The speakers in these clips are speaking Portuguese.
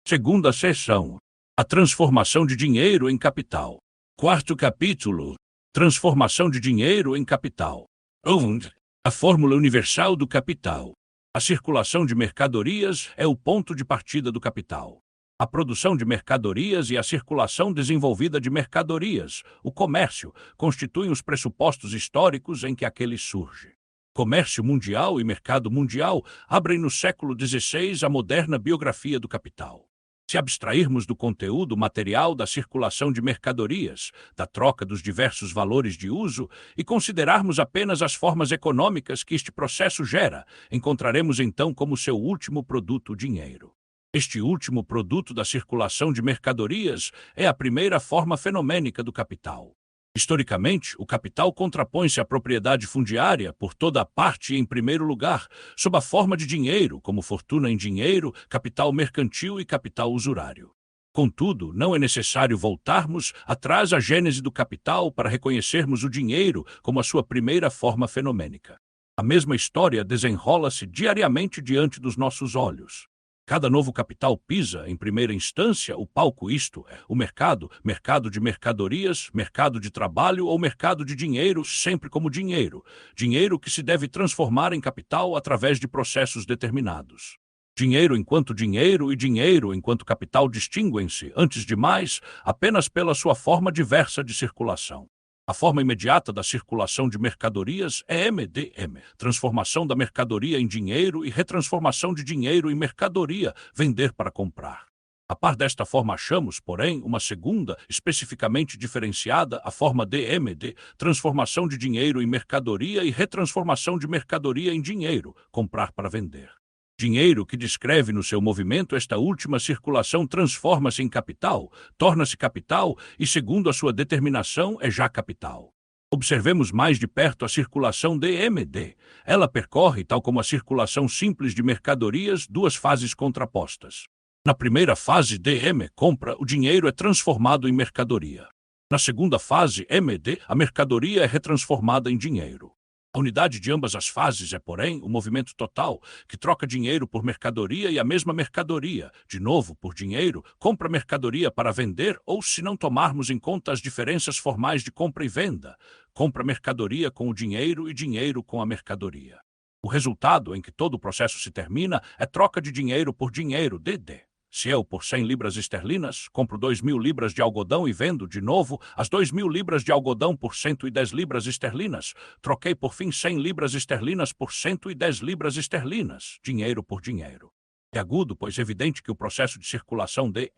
Segunda seção. A transformação de dinheiro em capital. Quarto capítulo. Transformação de dinheiro em capital. 1. A fórmula universal do capital. A circulação de mercadorias é o ponto de partida do capital. A produção de mercadorias e a circulação desenvolvida de mercadorias, o comércio, constituem os pressupostos históricos em que aquele surge. Comércio mundial e mercado mundial abrem no século XVI a moderna biografia do capital. Se abstrairmos do conteúdo material da circulação de mercadorias, da troca dos diversos valores de uso e considerarmos apenas as formas econômicas que este processo gera, encontraremos então como seu último produto o dinheiro. Este último produto da circulação de mercadorias é a primeira forma fenomênica do capital. Historicamente, o capital contrapõe-se à propriedade fundiária por toda a parte e em primeiro lugar, sob a forma de dinheiro, como fortuna em dinheiro, capital mercantil e capital usurário. Contudo, não é necessário voltarmos atrás à gênese do capital para reconhecermos o dinheiro como a sua primeira forma fenomênica. A mesma história desenrola-se diariamente diante dos nossos olhos. Cada novo capital pisa, em primeira instância, o palco, isto é, o mercado, mercado de mercadorias, mercado de trabalho ou mercado de dinheiro, sempre como dinheiro. Dinheiro que se deve transformar em capital através de processos determinados. Dinheiro enquanto dinheiro e dinheiro enquanto capital distinguem-se, antes de mais, apenas pela sua forma diversa de circulação. A forma imediata da circulação de mercadorias é MDM, transformação da mercadoria em dinheiro e retransformação de dinheiro em mercadoria, vender para comprar. A par desta forma achamos, porém, uma segunda, especificamente diferenciada, a forma DMD, transformação de dinheiro em mercadoria e retransformação de mercadoria em dinheiro, comprar para vender. Dinheiro que descreve no seu movimento esta última circulação transforma-se em capital, torna-se capital e, segundo a sua determinação, é já capital. Observemos mais de perto a circulação DMD. Ela percorre, tal como a circulação simples de mercadorias, duas fases contrapostas. Na primeira fase, DM, compra, o dinheiro é transformado em mercadoria. Na segunda fase, MD, a mercadoria é retransformada em dinheiro. A unidade de ambas as fases é, porém, o movimento total, que troca dinheiro por mercadoria e a mesma mercadoria, de novo por dinheiro, compra mercadoria para vender ou, se não tomarmos em conta as diferenças formais de compra e venda, compra mercadoria com o dinheiro e dinheiro com a mercadoria. O resultado, em que todo o processo se termina, é troca de dinheiro por dinheiro, DD. Se eu, por 100 libras esterlinas, compro 2.000 libras de algodão e vendo, de novo, as 2.000 libras de algodão por 110 libras esterlinas, troquei por fim 100 libras esterlinas por 110 libras esterlinas, dinheiro por dinheiro. É agudo, pois é evidente que o processo de circulação de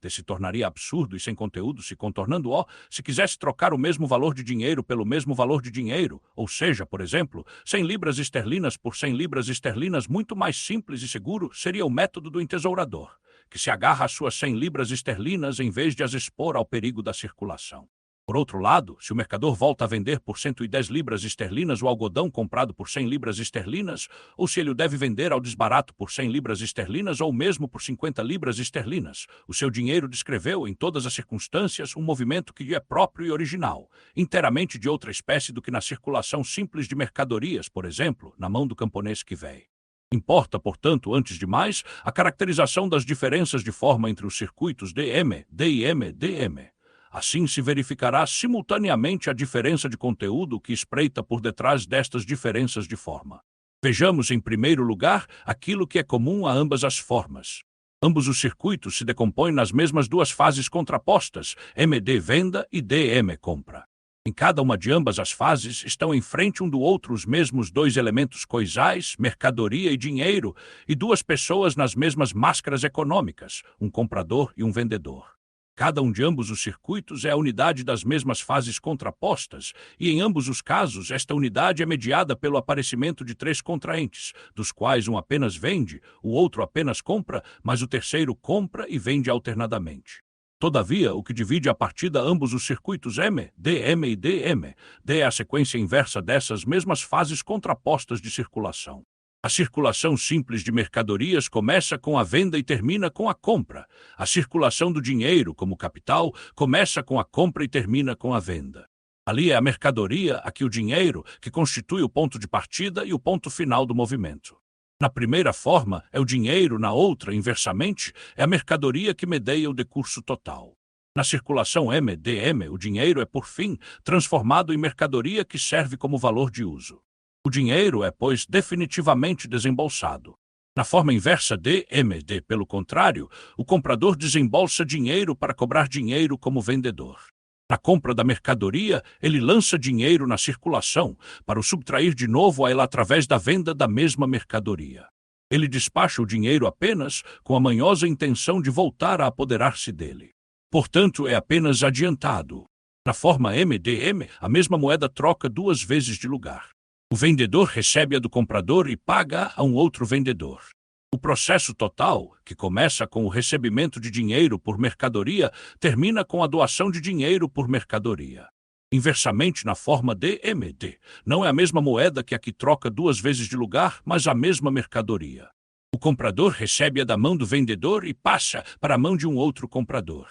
se tornaria absurdo e sem conteúdo, se contornando se quisesse trocar o mesmo valor de dinheiro pelo mesmo valor de dinheiro, ou seja, por exemplo, 100 libras esterlinas por 100 libras esterlinas, muito mais simples e seguro seria o método do entesourador, que se agarra às suas 100 libras esterlinas em vez de as expor ao perigo da circulação. Por outro lado, se o mercador volta a vender por 110 libras esterlinas o algodão comprado por 100 libras esterlinas, ou se ele o deve vender ao desbarato por 100 libras esterlinas ou mesmo por 50 libras esterlinas, o seu dinheiro descreveu, em todas as circunstâncias, um movimento que lhe é próprio e original, inteiramente de outra espécie do que na circulação simples de mercadorias, por exemplo, na mão do camponês que veio. Importa, portanto, antes de mais, a caracterização das diferenças de forma entre os circuitos DM, DIM, DM. Assim se verificará simultaneamente a diferença de conteúdo que espreita por detrás destas diferenças de forma. Vejamos, em primeiro lugar, aquilo que é comum a ambas as formas. Ambos os circuitos se decompõem nas mesmas duas fases contrapostas, MD venda e DM compra. Em cada uma de ambas as fases estão em frente um do outro os mesmos dois elementos coisais, mercadoria e dinheiro, e duas pessoas nas mesmas máscaras econômicas, um comprador e um vendedor. Cada um de ambos os circuitos é a unidade das mesmas fases contrapostas, e em ambos os casos esta unidade é mediada pelo aparecimento de três contraentes, dos quais um apenas vende, o outro apenas compra, mas o terceiro compra e vende alternadamente. Todavia, o que divide a partida ambos os circuitos M, DM e DM, D é a sequência inversa dessas mesmas fases contrapostas de circulação. A circulação simples de mercadorias começa com a venda e termina com a compra. A circulação do dinheiro, como capital, começa com a compra e termina com a venda. Ali é a mercadoria, aqui o dinheiro, que constitui o ponto de partida e o ponto final do movimento. Na primeira forma, é o dinheiro, na outra, inversamente, é a mercadoria que medeia o decurso total. Na circulação MDM, o dinheiro é, por fim, transformado em mercadoria que serve como valor de uso. O dinheiro é, pois, definitivamente desembolsado. Na forma inversa DMD, pelo contrário, o comprador desembolsa dinheiro para cobrar dinheiro como vendedor. Na compra da mercadoria, ele lança dinheiro na circulação para o subtrair de novo a ela através da venda da mesma mercadoria. Ele despacha o dinheiro apenas com a manhosa intenção de voltar a apoderar-se dele. Portanto, é apenas adiantado. Na forma MDM, a mesma moeda troca duas vezes de lugar. O vendedor recebe a do comprador e paga a um outro vendedor. O processo total, que começa com o recebimento de dinheiro por mercadoria, termina com a doação de dinheiro por mercadoria. Inversamente, na forma DMD, não é a mesma moeda que a que troca duas vezes de lugar, mas a mesma mercadoria. O comprador recebe-a da mão do vendedor e passa para a mão de um outro comprador.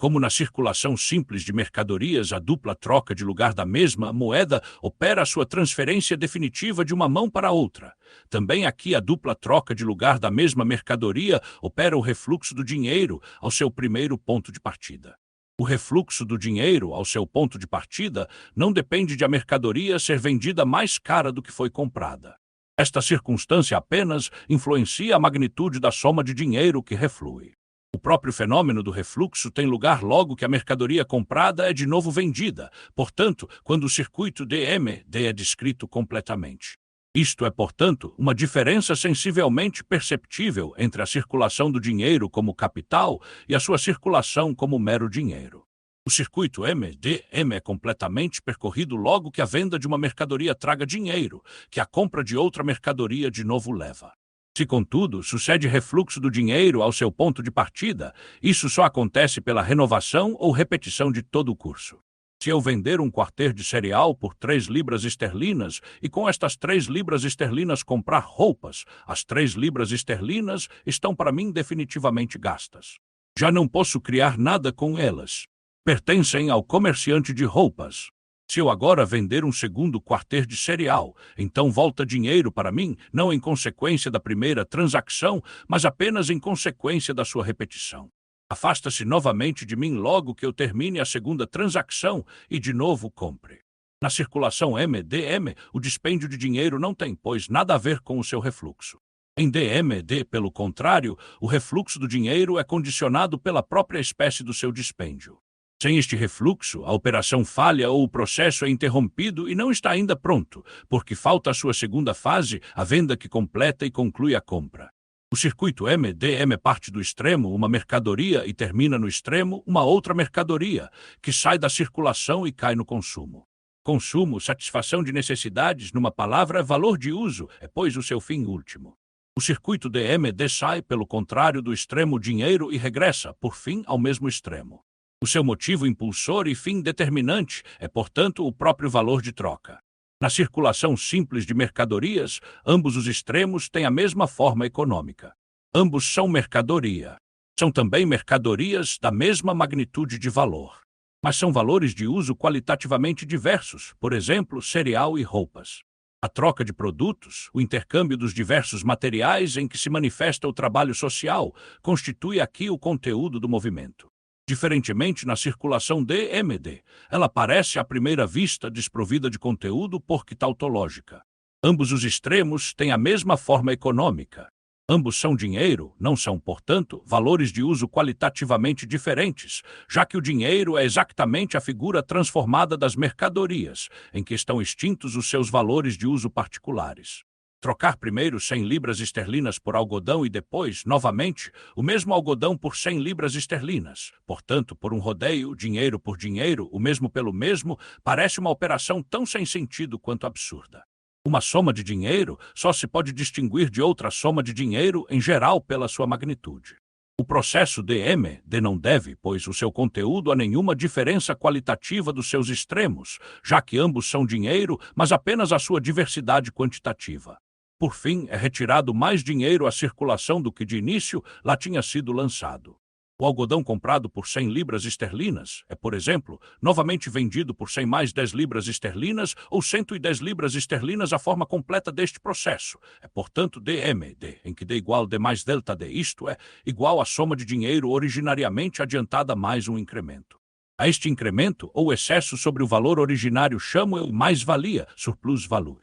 Como na circulação simples de mercadorias, a dupla troca de lugar da mesma moeda opera a sua transferência definitiva de uma mão para a outra. Também aqui a dupla troca de lugar da mesma mercadoria opera o refluxo do dinheiro ao seu primeiro ponto de partida. O refluxo do dinheiro ao seu ponto de partida não depende de a mercadoria ser vendida mais cara do que foi comprada. Esta circunstância apenas influencia a magnitude da soma de dinheiro que reflui. O próprio fenômeno do refluxo tem lugar logo que a mercadoria comprada é de novo vendida, portanto, quando o circuito DMD é descrito completamente. Isto é, portanto, uma diferença sensivelmente perceptível entre a circulação do dinheiro como capital e a sua circulação como mero dinheiro. O circuito MDM é completamente percorrido logo que a venda de uma mercadoria traga dinheiro, que a compra de outra mercadoria de novo leva. Se, contudo, sucede refluxo do dinheiro ao seu ponto de partida, isso só acontece pela renovação ou repetição de todo o curso. Se eu vender um quarteirão de cereal por 3 libras esterlinas e com estas 3 libras esterlinas comprar roupas, as 3 libras esterlinas estão para mim definitivamente gastas. Já não posso criar nada com elas. Pertencem ao comerciante de roupas. Se eu agora vender um segundo quarteirão de cereal, então volta dinheiro para mim, não em consequência da primeira transação, mas apenas em consequência da sua repetição. Afasta-se novamente de mim logo que eu termine a segunda transação e de novo compre. Na circulação MDM, o dispêndio de dinheiro não tem, pois, nada a ver com o seu refluxo. Em DMD, pelo contrário, o refluxo do dinheiro é condicionado pela própria espécie do seu dispêndio. Sem este refluxo, a operação falha ou o processo é interrompido e não está ainda pronto, porque falta a sua segunda fase, a venda que completa e conclui a compra. O circuito MDM parte do extremo, uma mercadoria, e termina no extremo, uma outra mercadoria, que sai da circulação e cai no consumo. Consumo, satisfação de necessidades, numa palavra, valor de uso, é, pois, o seu fim último. O circuito DMD sai, pelo contrário, do extremo dinheiro e regressa, por fim, ao mesmo extremo. O seu motivo impulsor e fim determinante é, portanto, o próprio valor de troca. Na circulação simples de mercadorias, ambos os extremos têm a mesma forma econômica. Ambos são mercadoria. São também mercadorias da mesma magnitude de valor. Mas são valores de uso qualitativamente diversos, por exemplo, cereal e roupas. A troca de produtos, o intercâmbio dos diversos materiais em que se manifesta o trabalho social, constitui aqui o conteúdo do movimento. Diferentemente na circulação DMD, ela parece à primeira vista desprovida de conteúdo porque tautológica. Ambos os extremos têm a mesma forma econômica. Ambos são dinheiro, não são, portanto, valores de uso qualitativamente diferentes, já que o dinheiro é exatamente a figura transformada das mercadorias, em que estão extintos os seus valores de uso particulares. Trocar primeiro 100 libras esterlinas por algodão e depois, novamente, o mesmo algodão por 100 libras esterlinas. Portanto, por um rodeio, dinheiro por dinheiro, o mesmo pelo mesmo, parece uma operação tão sem sentido quanto absurda. Uma soma de dinheiro só se pode distinguir de outra soma de dinheiro, em geral, pela sua magnitude. O processo DMD não deve, pois, o seu conteúdo a nenhuma diferença qualitativa dos seus extremos, já que ambos são dinheiro, mas apenas a sua diversidade quantitativa. Por fim, é retirado mais dinheiro à circulação do que de início lá tinha sido lançado. O algodão comprado por 100 libras esterlinas é, por exemplo, novamente vendido por 100 mais 10 libras esterlinas ou 110 libras esterlinas. A forma completa deste processo é, portanto, DMD, em que D igual D mais delta D, isto é, igual à soma de dinheiro originariamente adiantada mais um incremento. A este incremento ou excesso sobre o valor originário chamo eu mais-valia, surplus valor.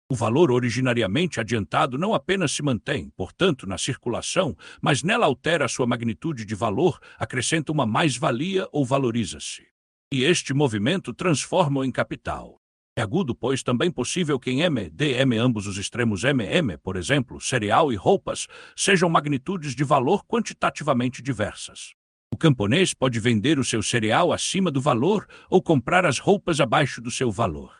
O valor originariamente adiantado não apenas se mantém, portanto, na circulação, mas nela altera sua magnitude de valor, acrescenta uma mais-valia ou valoriza-se. E este movimento transforma-o em capital. É agudo, pois, também possível que em M, DM ambos os extremos MM, por exemplo, cereal e roupas, sejam magnitudes de valor quantitativamente diversas. O camponês pode vender o seu cereal acima do valor ou comprar as roupas abaixo do seu valor.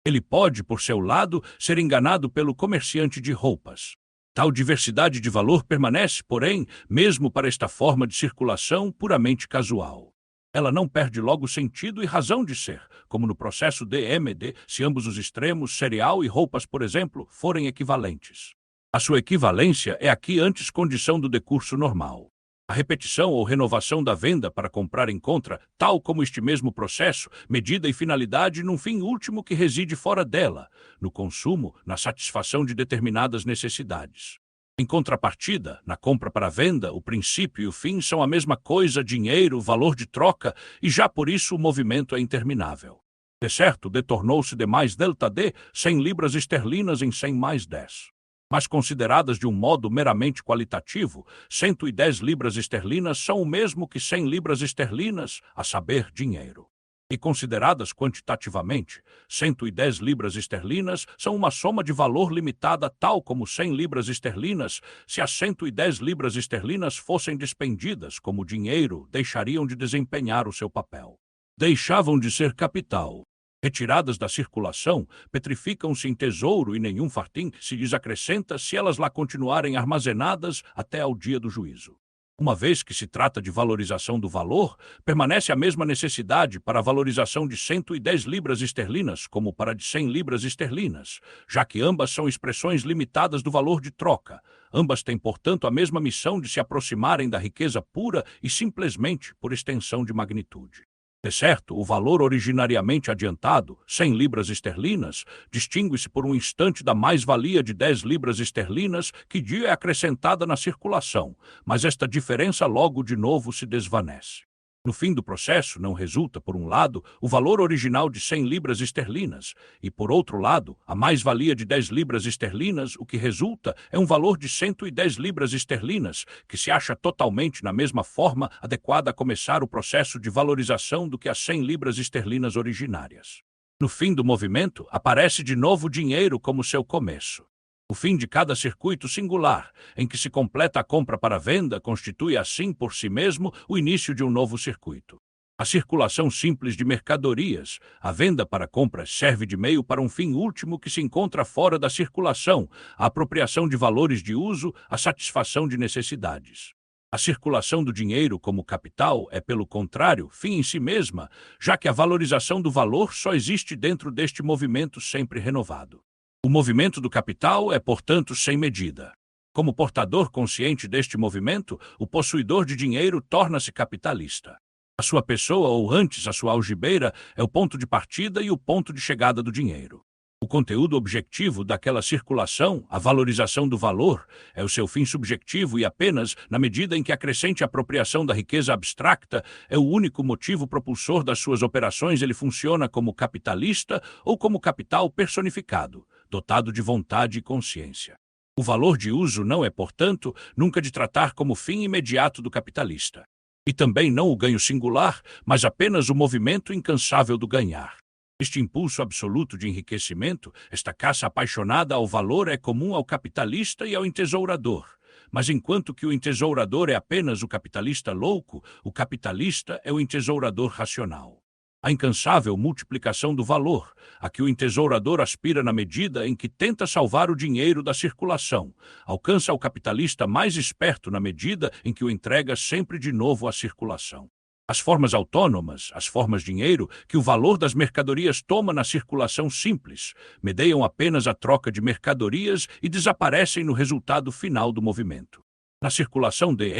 Ele pode, por seu lado, ser enganado pelo comerciante de roupas. Tal diversidade de valor permanece, porém, mesmo para esta forma de circulação puramente casual. Ela não perde logo sentido e razão de ser, como no processo DMD, se ambos os extremos, cereal e roupas, por exemplo, forem equivalentes. A sua equivalência é aqui antes condição do decurso normal. A repetição ou renovação da venda para comprar encontra, tal como este mesmo processo, medida e finalidade num fim último que reside fora dela, no consumo, na satisfação de determinadas necessidades. Em contrapartida, na compra para venda, o princípio e o fim são a mesma coisa, dinheiro, valor de troca, e já por isso o movimento é interminável. De certo, detornou-se de mais delta D 100 libras esterlinas em 100 mais 10. Mas consideradas de um modo meramente qualitativo, 110 libras esterlinas são o mesmo que 100 libras esterlinas, a saber, dinheiro. E consideradas quantitativamente, 110 libras esterlinas são uma soma de valor limitada tal como 100 libras esterlinas. Se as 110 libras esterlinas fossem despendidas como dinheiro, deixariam de desempenhar o seu papel. Deixavam de ser capital. Retiradas da circulação, petrificam-se em tesouro e nenhum fartim se lhes acrescenta se elas lá continuarem armazenadas até ao dia do juízo. Uma vez que se trata de valorização do valor, permanece a mesma necessidade para a valorização de 110 libras esterlinas como para de 100 libras esterlinas, já que ambas são expressões limitadas do valor de troca. Ambas têm, portanto, a mesma missão de se aproximarem da riqueza pura e simplesmente por extensão de magnitude. De certo, o valor originariamente adiantado, 100 libras esterlinas, distingue-se por um instante da mais-valia de 10 libras esterlinas que dia é acrescentada na circulação, mas esta diferença logo de novo se desvanece. No fim do processo, não resulta, por um lado, o valor original de 100 libras esterlinas, e, por outro lado, a mais-valia de 10 libras esterlinas. O que resulta é um valor de 110 libras esterlinas, que se acha totalmente na mesma forma adequada a começar o processo de valorização do que as 100 libras esterlinas originárias. No fim do movimento, aparece de novo o dinheiro como seu começo. O fim de cada circuito singular, em que se completa a compra para a venda, constitui assim por si mesmo o início de um novo circuito. A circulação simples de mercadorias, a venda para compras serve de meio para um fim último que se encontra fora da circulação, a apropriação de valores de uso, a satisfação de necessidades. A circulação do dinheiro como capital é, pelo contrário, fim em si mesma, já que a valorização do valor só existe dentro deste movimento sempre renovado. O movimento do capital é, portanto, sem medida. Como portador consciente deste movimento, o possuidor de dinheiro torna-se capitalista. A sua pessoa, ou antes a sua algibeira, é o ponto de partida e o ponto de chegada do dinheiro. O conteúdo objetivo daquela circulação, a valorização do valor, é o seu fim subjetivo e apenas, na medida em que a crescente apropriação da riqueza abstracta é o único motivo propulsor das suas operações, ele funciona como capitalista ou como capital personificado, dotado de vontade e consciência. O valor de uso não é, portanto, nunca de tratar como fim imediato do capitalista. E também não o ganho singular, mas apenas o movimento incansável do ganhar. Este impulso absoluto de enriquecimento, esta caça apaixonada ao valor é comum ao capitalista e ao entesourador. Mas enquanto que o entesourador é apenas o capitalista louco, o capitalista é o entesourador racional. A incansável multiplicação do valor, a que o entesourador aspira na medida em que tenta salvar o dinheiro da circulação, alcança o capitalista mais esperto na medida em que o entrega sempre de novo à circulação. As formas autônomas, as formas dinheiro, que o valor das mercadorias toma na circulação simples, medeiam apenas a troca de mercadorias e desaparecem no resultado final do movimento. Na circulação D,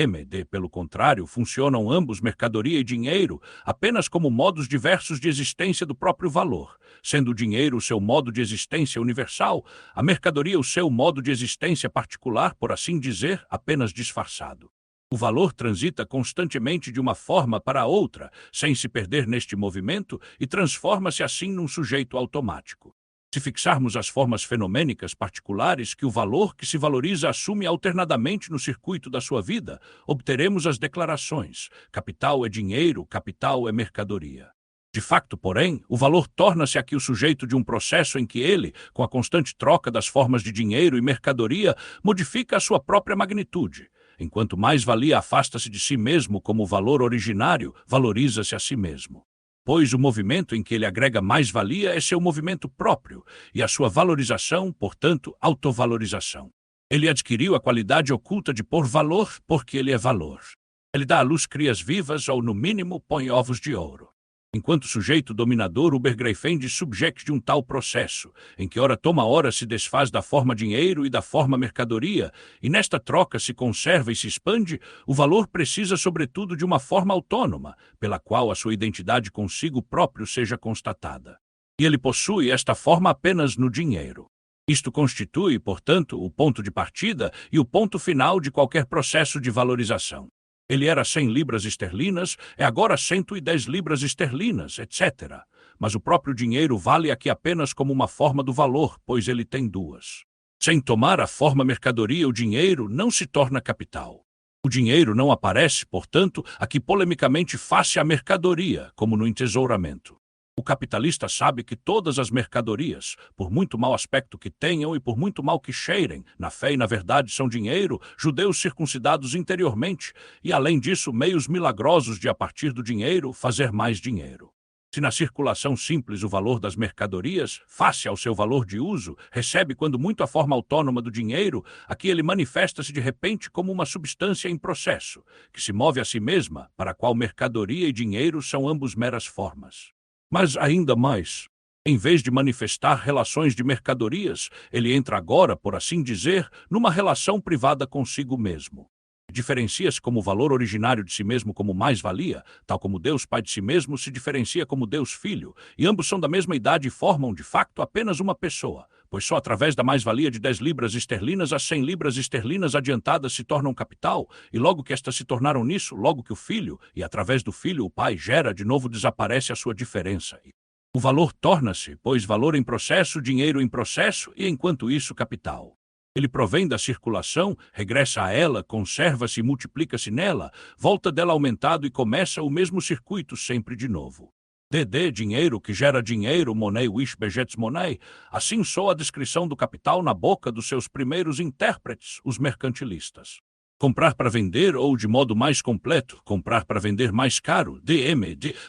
pelo contrário, funcionam ambos, mercadoria e dinheiro, apenas como modos diversos de existência do próprio valor, sendo o dinheiro o seu modo de existência universal, a mercadoria o seu modo de existência particular, por assim dizer, apenas disfarçado. O valor transita constantemente de uma forma para outra, sem se perder neste movimento, e transforma-se assim num sujeito automático. Se fixarmos as formas fenomênicas particulares que o valor que se valoriza assume alternadamente no circuito da sua vida, obteremos as declarações: capital é dinheiro, capital é mercadoria. De facto, porém, o valor torna-se aqui o sujeito de um processo em que ele, com a constante troca das formas de dinheiro e mercadoria, modifica a sua própria magnitude. Enquanto mais-valia afasta-se de si mesmo como valor originário, valoriza-se a si mesmo. Pois o movimento em que ele agrega mais-valia é seu movimento próprio, e a sua valorização, portanto, autovalorização. Ele adquiriu a qualidade oculta de pôr valor porque ele é valor. Ele dá à luz crias vivas ou, no mínimo, põe ovos de ouro. Enquanto sujeito dominador, o Bergreifende subject de um tal processo, em que ora se desfaz da forma dinheiro e da forma mercadoria, e nesta troca se conserva e se expande, o valor precisa sobretudo de uma forma autônoma, pela qual a sua identidade consigo próprio seja constatada. E ele possui esta forma apenas no dinheiro. Isto constitui, portanto, o ponto de partida e o ponto final de qualquer processo de valorização. Ele era 100 libras esterlinas, é agora 110 libras esterlinas, etc. Mas o próprio dinheiro vale aqui apenas como uma forma do valor, pois ele tem duas. Sem tomar a forma mercadoria, o dinheiro não se torna capital. O dinheiro não aparece, portanto, aqui polemicamente face à mercadoria, como no entesouramento. O capitalista sabe que todas as mercadorias, por muito mau aspecto que tenham e por muito mal que cheirem, na fé e na verdade são dinheiro, judeus circuncidados interiormente, e além disso meios milagrosos de a partir do dinheiro fazer mais dinheiro. Se na circulação simples o valor das mercadorias, face ao seu valor de uso, recebe quando muito a forma autônoma do dinheiro, aqui ele manifesta-se de repente como uma substância em processo, que se move a si mesma, para a qual mercadoria e dinheiro são ambos meras formas. Mas ainda mais, em vez de manifestar relações de mercadorias, ele entra agora, por assim dizer, numa relação privada consigo mesmo. Diferencia-se como valor originário de si mesmo como mais-valia, tal como Deus Pai de si mesmo se diferencia como Deus Filho, e ambos são da mesma idade e formam, de facto, apenas uma pessoa, pois só através da mais-valia de 10 libras esterlinas as 100 libras esterlinas adiantadas se tornam capital, e logo que estas se tornaram nisso, logo que o Filho, e através do Filho o Pai gera, de novo desaparece a sua diferença. O valor torna-se, pois, valor em processo, dinheiro em processo, e enquanto isso, capital. Ele provém da circulação, regressa a ela, conserva-se e multiplica-se nela, volta dela aumentado e começa o mesmo circuito sempre de novo. Dinheiro que gera dinheiro, money wish begets money, assim soa a descrição do capital na boca dos seus primeiros intérpretes, os mercantilistas. Comprar para vender ou, de modo mais completo, comprar para vender mais caro,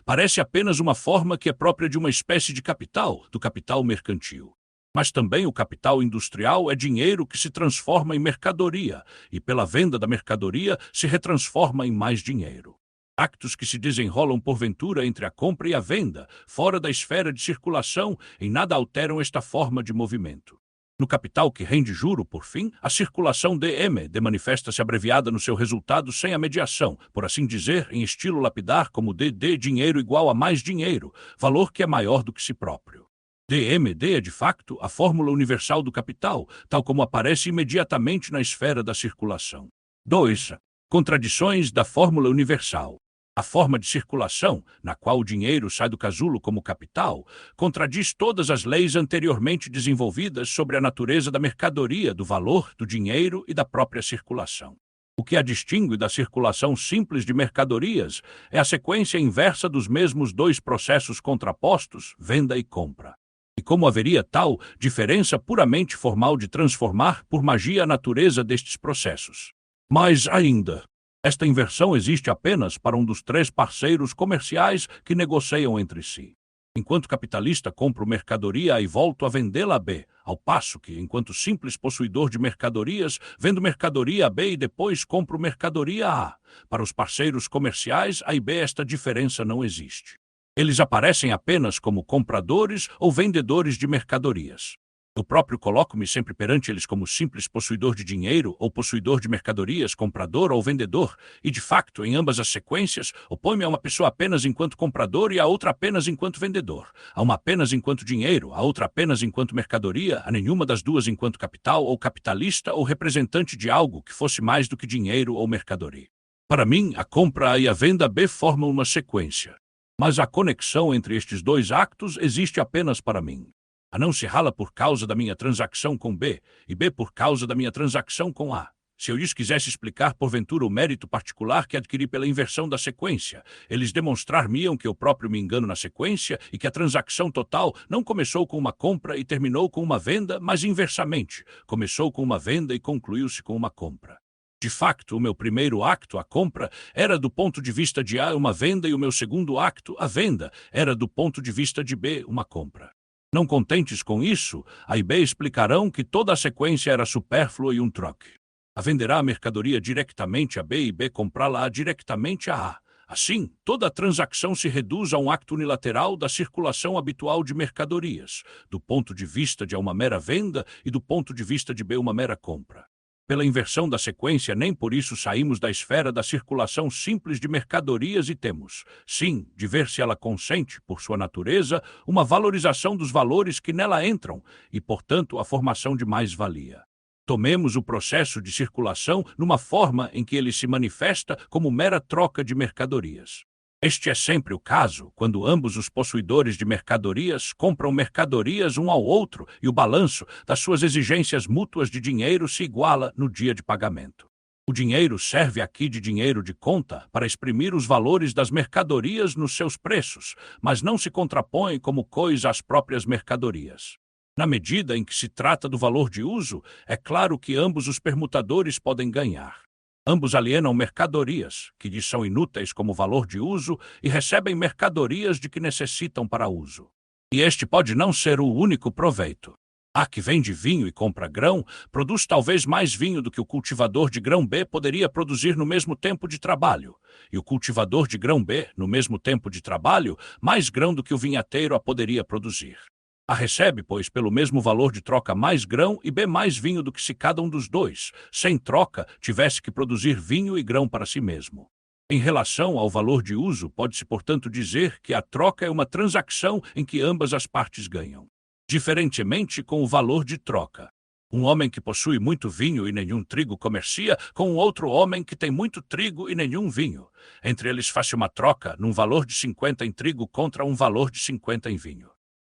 parece apenas uma forma que é própria de uma espécie de capital, do capital mercantil. Mas também o capital industrial é dinheiro que se transforma em mercadoria, e pela venda da mercadoria se retransforma em mais dinheiro. Actos que se desenrolam porventura entre a compra e a venda, fora da esfera de circulação, em nada alteram esta forma de movimento. No capital que rende juro, por fim, a circulação de manifesta-se abreviada no seu resultado sem a mediação, por assim dizer, em estilo lapidar como dinheiro igual a mais dinheiro, valor que é maior do que si próprio. é, de facto, a fórmula universal do capital, tal como aparece imediatamente na esfera da circulação. 2. Contradições da fórmula universal. A forma de circulação, na qual o dinheiro sai do casulo como capital, contradiz todas as leis anteriormente desenvolvidas sobre a natureza da mercadoria, do valor, do dinheiro e da própria circulação. O que a distingue da circulação simples de mercadorias é a sequência inversa dos mesmos dois processos contrapostos, venda e compra. E como haveria tal diferença puramente formal de transformar por magia a natureza destes processos? Mais ainda, esta inversão existe apenas para um dos 3 parceiros comerciais que negociam entre si. Enquanto capitalista compro mercadoria A e volto a vendê-la a B, ao passo que, enquanto simples possuidor de mercadorias, vendo mercadoria a B e depois compro mercadoria A. Para os parceiros comerciais A e B esta diferença não existe. Eles aparecem apenas como compradores ou vendedores de mercadorias. Eu próprio coloco-me sempre perante eles como simples possuidor de dinheiro ou possuidor de mercadorias, comprador ou vendedor, e de facto, em ambas as sequências, opõe-me a uma pessoa apenas enquanto comprador e a outra apenas enquanto vendedor, a uma apenas enquanto dinheiro, a outra apenas enquanto mercadoria, a nenhuma das duas enquanto capital ou capitalista ou representante de algo que fosse mais do que dinheiro ou mercadoria. Para mim, a compra A e a venda B formam uma sequência. Mas a conexão entre estes dois actos existe apenas para mim. A não se rala por causa da minha transação com B, e B por causa da minha transação com A. Se eu lhes quisesse explicar porventura o mérito particular que adquiri pela inversão da sequência, eles demonstrar-me-iam que eu próprio me engano na sequência e que a transação total não começou com uma compra e terminou com uma venda, mas inversamente, começou com uma venda e concluiu-se com uma compra. De facto, o meu primeiro acto, a compra, era do ponto de vista de A uma venda e o meu segundo acto, a venda, era do ponto de vista de B uma compra. Não contentes com isso, A e B explicarão que toda a sequência era supérflua e um troque. A venderá a mercadoria diretamente a B e B comprá-la diretamente a A. Assim, toda a transação se reduz a um acto unilateral da circulação habitual de mercadorias, do ponto de vista de A uma mera venda e do ponto de vista de B uma mera compra. Pela inversão da sequência, nem por isso saímos da esfera da circulação simples de mercadorias e temos, sim, de ver se ela consente, por sua natureza, uma valorização dos valores que nela entram e, portanto, a formação de mais-valia. Tomemos o processo de circulação numa forma em que ele se manifesta como mera troca de mercadorias. Este é sempre o caso quando ambos os possuidores de mercadorias compram mercadorias um ao outro e o balanço das suas exigências mútuas de dinheiro se iguala no dia de pagamento. O dinheiro serve aqui de dinheiro de conta para exprimir os valores das mercadorias nos seus preços, mas não se contrapõe como coisa às próprias mercadorias. Na medida em que se trata do valor de uso, é claro que ambos os permutadores podem ganhar. Ambos alienam mercadorias, que lhes são inúteis como valor de uso, e recebem mercadorias de que necessitam para uso. E este pode não ser o único proveito. A que vende vinho e compra grão, produz talvez mais vinho do que o cultivador de grão B poderia produzir no mesmo tempo de trabalho, e o cultivador de grão B, no mesmo tempo de trabalho, mais grão do que o vinhateiro a poderia produzir. A recebe, pois, pelo mesmo valor de troca mais grão e B mais vinho do que se cada um dos dois, sem troca, tivesse que produzir vinho e grão para si mesmo. Em relação ao valor de uso, pode-se, portanto, dizer que a troca é uma transação em que ambas as partes ganham. Diferentemente com o valor de troca. Um homem que possui muito vinho e nenhum trigo comercia com um outro homem que tem muito trigo e nenhum vinho. Entre eles faz-se uma troca num valor de 50 em trigo contra um valor de 50 em vinho.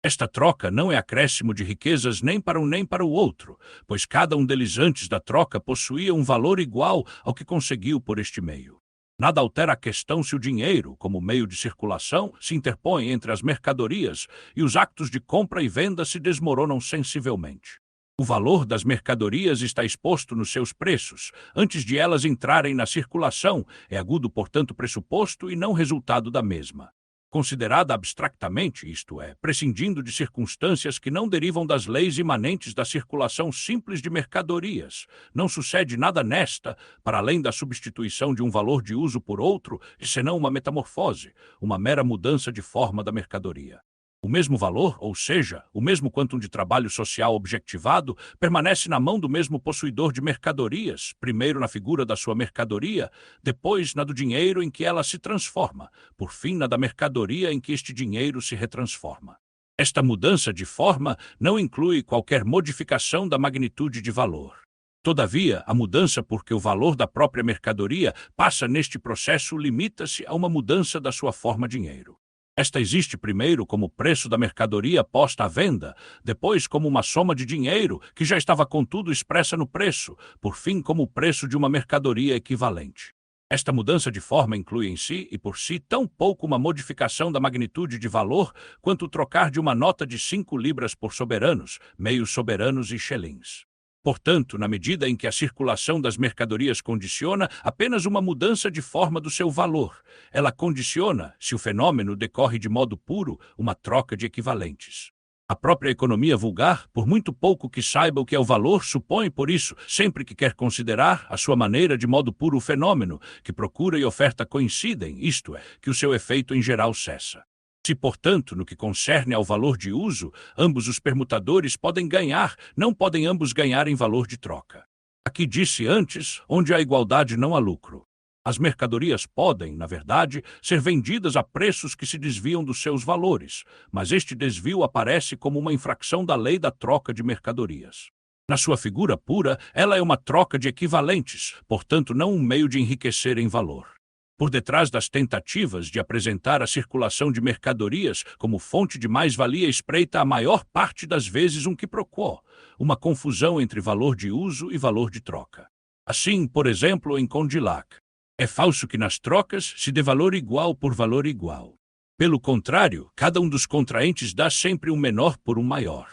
Esta troca não é acréscimo de riquezas nem para um nem para o outro, pois cada um deles antes da troca possuía um valor igual ao que conseguiu por este meio. Nada altera a questão se o dinheiro, como meio de circulação, se interpõe entre as mercadorias e os actos de compra e venda se desmoronam sensivelmente. O valor das mercadorias está exposto nos seus preços, antes de elas entrarem na circulação, é agudo, portanto, pressuposto e não resultado da mesma. Considerada abstractamente, isto é, prescindindo de circunstâncias que não derivam das leis imanentes da circulação simples de mercadorias, não sucede nada nesta, para além da substituição de um valor de uso por outro, senão uma metamorfose, uma mera mudança de forma da mercadoria. O mesmo valor, ou seja, o mesmo quantum de trabalho social objectivado, permanece na mão do mesmo possuidor de mercadorias, primeiro na figura da sua mercadoria, depois na do dinheiro em que ela se transforma, por fim na da mercadoria em que este dinheiro se retransforma. Esta mudança de forma não inclui qualquer modificação da magnitude de valor. Todavia, a mudança porque o valor da própria mercadoria passa neste processo limita-se a uma mudança da sua forma dinheiro. Esta existe primeiro como preço da mercadoria posta à venda, depois como uma soma de dinheiro, que já estava contudo expressa no preço, por fim como o preço de uma mercadoria equivalente. Esta mudança de forma inclui em si e por si tão pouco uma modificação da magnitude de valor, quanto o trocar de uma nota de 5 libras por soberanos, meios soberanos e xelins. Portanto, na medida em que a circulação das mercadorias condiciona apenas uma mudança de forma do seu valor, ela condiciona, se o fenômeno decorre de modo puro, uma troca de equivalentes. A própria economia vulgar, por muito pouco que saiba o que é o valor, supõe, por isso, sempre que quer considerar a sua maneira de modo puro o fenômeno, que procura e oferta coincidem, isto é, que o seu efeito em geral cessa. Se, portanto, no que concerne ao valor de uso, ambos os permutadores podem ganhar, não podem ambos ganhar em valor de troca. Aqui disse antes, onde há igualdade não há lucro. As mercadorias podem, na verdade, ser vendidas a preços que se desviam dos seus valores, mas este desvio aparece como uma infração da lei da troca de mercadorias. Na sua figura pura, ela é uma troca de equivalentes, portanto não um meio de enriquecer em valor. Por detrás das tentativas de apresentar a circulação de mercadorias como fonte de mais-valia espreita a maior parte das vezes um quiproquó, uma confusão entre valor de uso e valor de troca. Assim, por exemplo, em Condillac, é falso que nas trocas se dê valor igual por valor igual. Pelo contrário, cada um dos contraentes dá sempre um menor por um maior.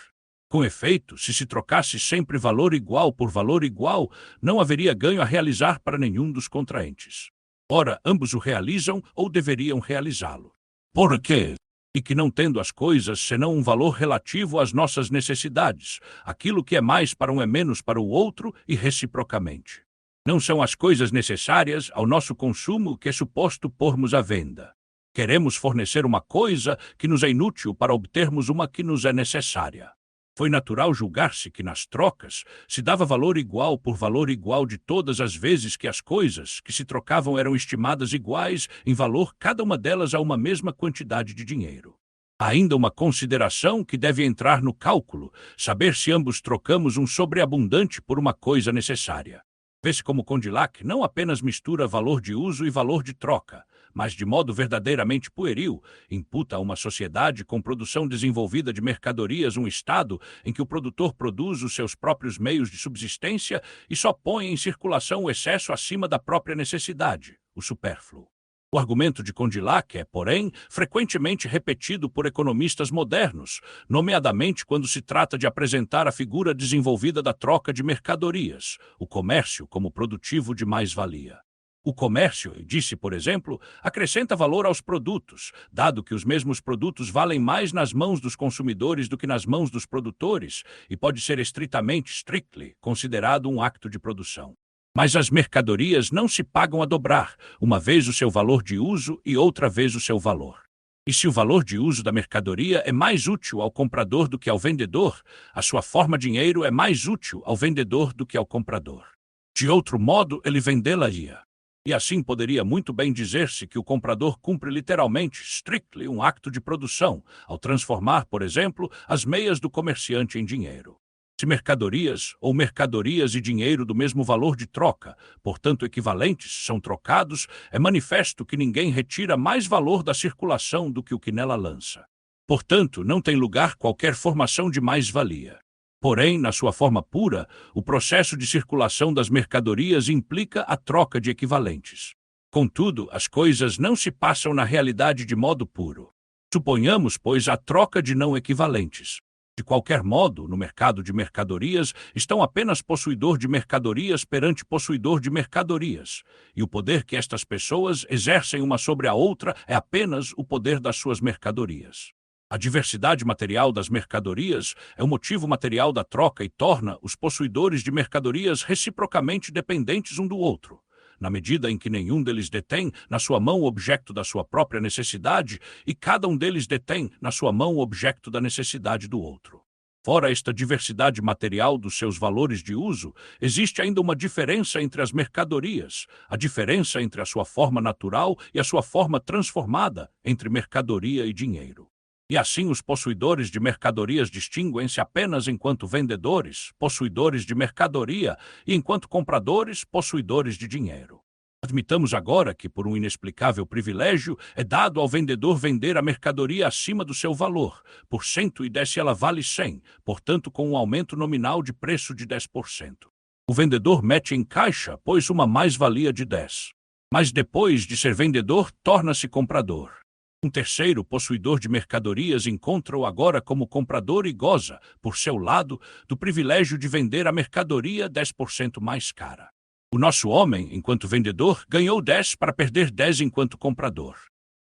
Com efeito, se trocasse sempre valor igual por valor igual, não haveria ganho a realizar para nenhum dos contraentes. Ora, ambos o realizam ou deveriam realizá-lo. Por quê? E que não tendo as coisas senão um valor relativo às nossas necessidades, aquilo que é mais para um é menos para o outro e reciprocamente. Não são as coisas necessárias ao nosso consumo que é suposto pormos à venda. Queremos fornecer uma coisa que nos é inútil para obtermos uma que nos é necessária. Foi natural julgar-se que nas trocas se dava valor igual por valor igual de todas as vezes que as coisas que se trocavam eram estimadas iguais em valor, cada uma delas a uma mesma quantidade de dinheiro. Há ainda uma consideração que deve entrar no cálculo, saber se ambos trocamos um sobreabundante por uma coisa necessária. Vê-se como Condillac não apenas mistura valor de uso e valor de troca, mas de modo verdadeiramente pueril, imputa a uma sociedade com produção desenvolvida de mercadorias um estado em que o produtor produz os seus próprios meios de subsistência e só põe em circulação o excesso acima da própria necessidade, o supérfluo. O argumento de Condillac é, porém, frequentemente repetido por economistas modernos, nomeadamente quando se trata de apresentar a figura desenvolvida da troca de mercadorias, o comércio como produtivo de mais-valia. O comércio, disse, por exemplo, acrescenta valor aos produtos, dado que os mesmos produtos valem mais nas mãos dos consumidores do que nas mãos dos produtores, e pode ser strictly, considerado um acto de produção. Mas as mercadorias não se pagam a dobrar, uma vez o seu valor de uso e outra vez o seu valor. E se o valor de uso da mercadoria é mais útil ao comprador do que ao vendedor, a sua forma dinheiro é mais útil ao vendedor do que ao comprador. De outro modo, ele vendê-la-ia. E assim poderia muito bem dizer-se que o comprador cumpre literalmente, strictly, um acto de produção, ao transformar, por exemplo, as meias do comerciante em dinheiro. Se mercadorias ou mercadorias e dinheiro do mesmo valor de troca, portanto equivalentes, são trocados, é manifesto que ninguém retira mais valor da circulação do que o que nela lança. Portanto, não tem lugar qualquer formação de mais-valia. Porém, na sua forma pura, o processo de circulação das mercadorias implica a troca de equivalentes. Contudo, as coisas não se passam na realidade de modo puro. Suponhamos, pois, a troca de não equivalentes. De qualquer modo, no mercado de mercadorias, estão apenas possuidor de mercadorias perante possuidor de mercadorias, e o poder que estas pessoas exercem uma sobre a outra é apenas o poder das suas mercadorias. A diversidade material das mercadorias é o motivo material da troca e torna os possuidores de mercadorias reciprocamente dependentes um do outro, na medida em que nenhum deles detém na sua mão o objeto da sua própria necessidade e cada um deles detém na sua mão o objeto da necessidade do outro. Fora esta diversidade material dos seus valores de uso, existe ainda uma diferença entre as mercadorias, a diferença entre a sua forma natural e a sua forma transformada entre mercadoria e dinheiro. E assim os possuidores de mercadorias distinguem-se apenas enquanto vendedores, possuidores de mercadoria, e enquanto compradores, possuidores de dinheiro. Admitamos agora que, por um inexplicável privilégio, é dado ao vendedor vender a mercadoria acima do seu valor, por 110 se ela vale 100, portanto com um aumento nominal de preço de 10%. O vendedor mete em caixa, pois, uma mais-valia de 10. Mas depois de ser vendedor, torna-se comprador. Um terceiro possuidor de mercadorias encontra-o agora como comprador e goza, por seu lado, do privilégio de vender a mercadoria 10% mais cara. O nosso homem, enquanto vendedor, ganhou 10 para perder 10 enquanto comprador.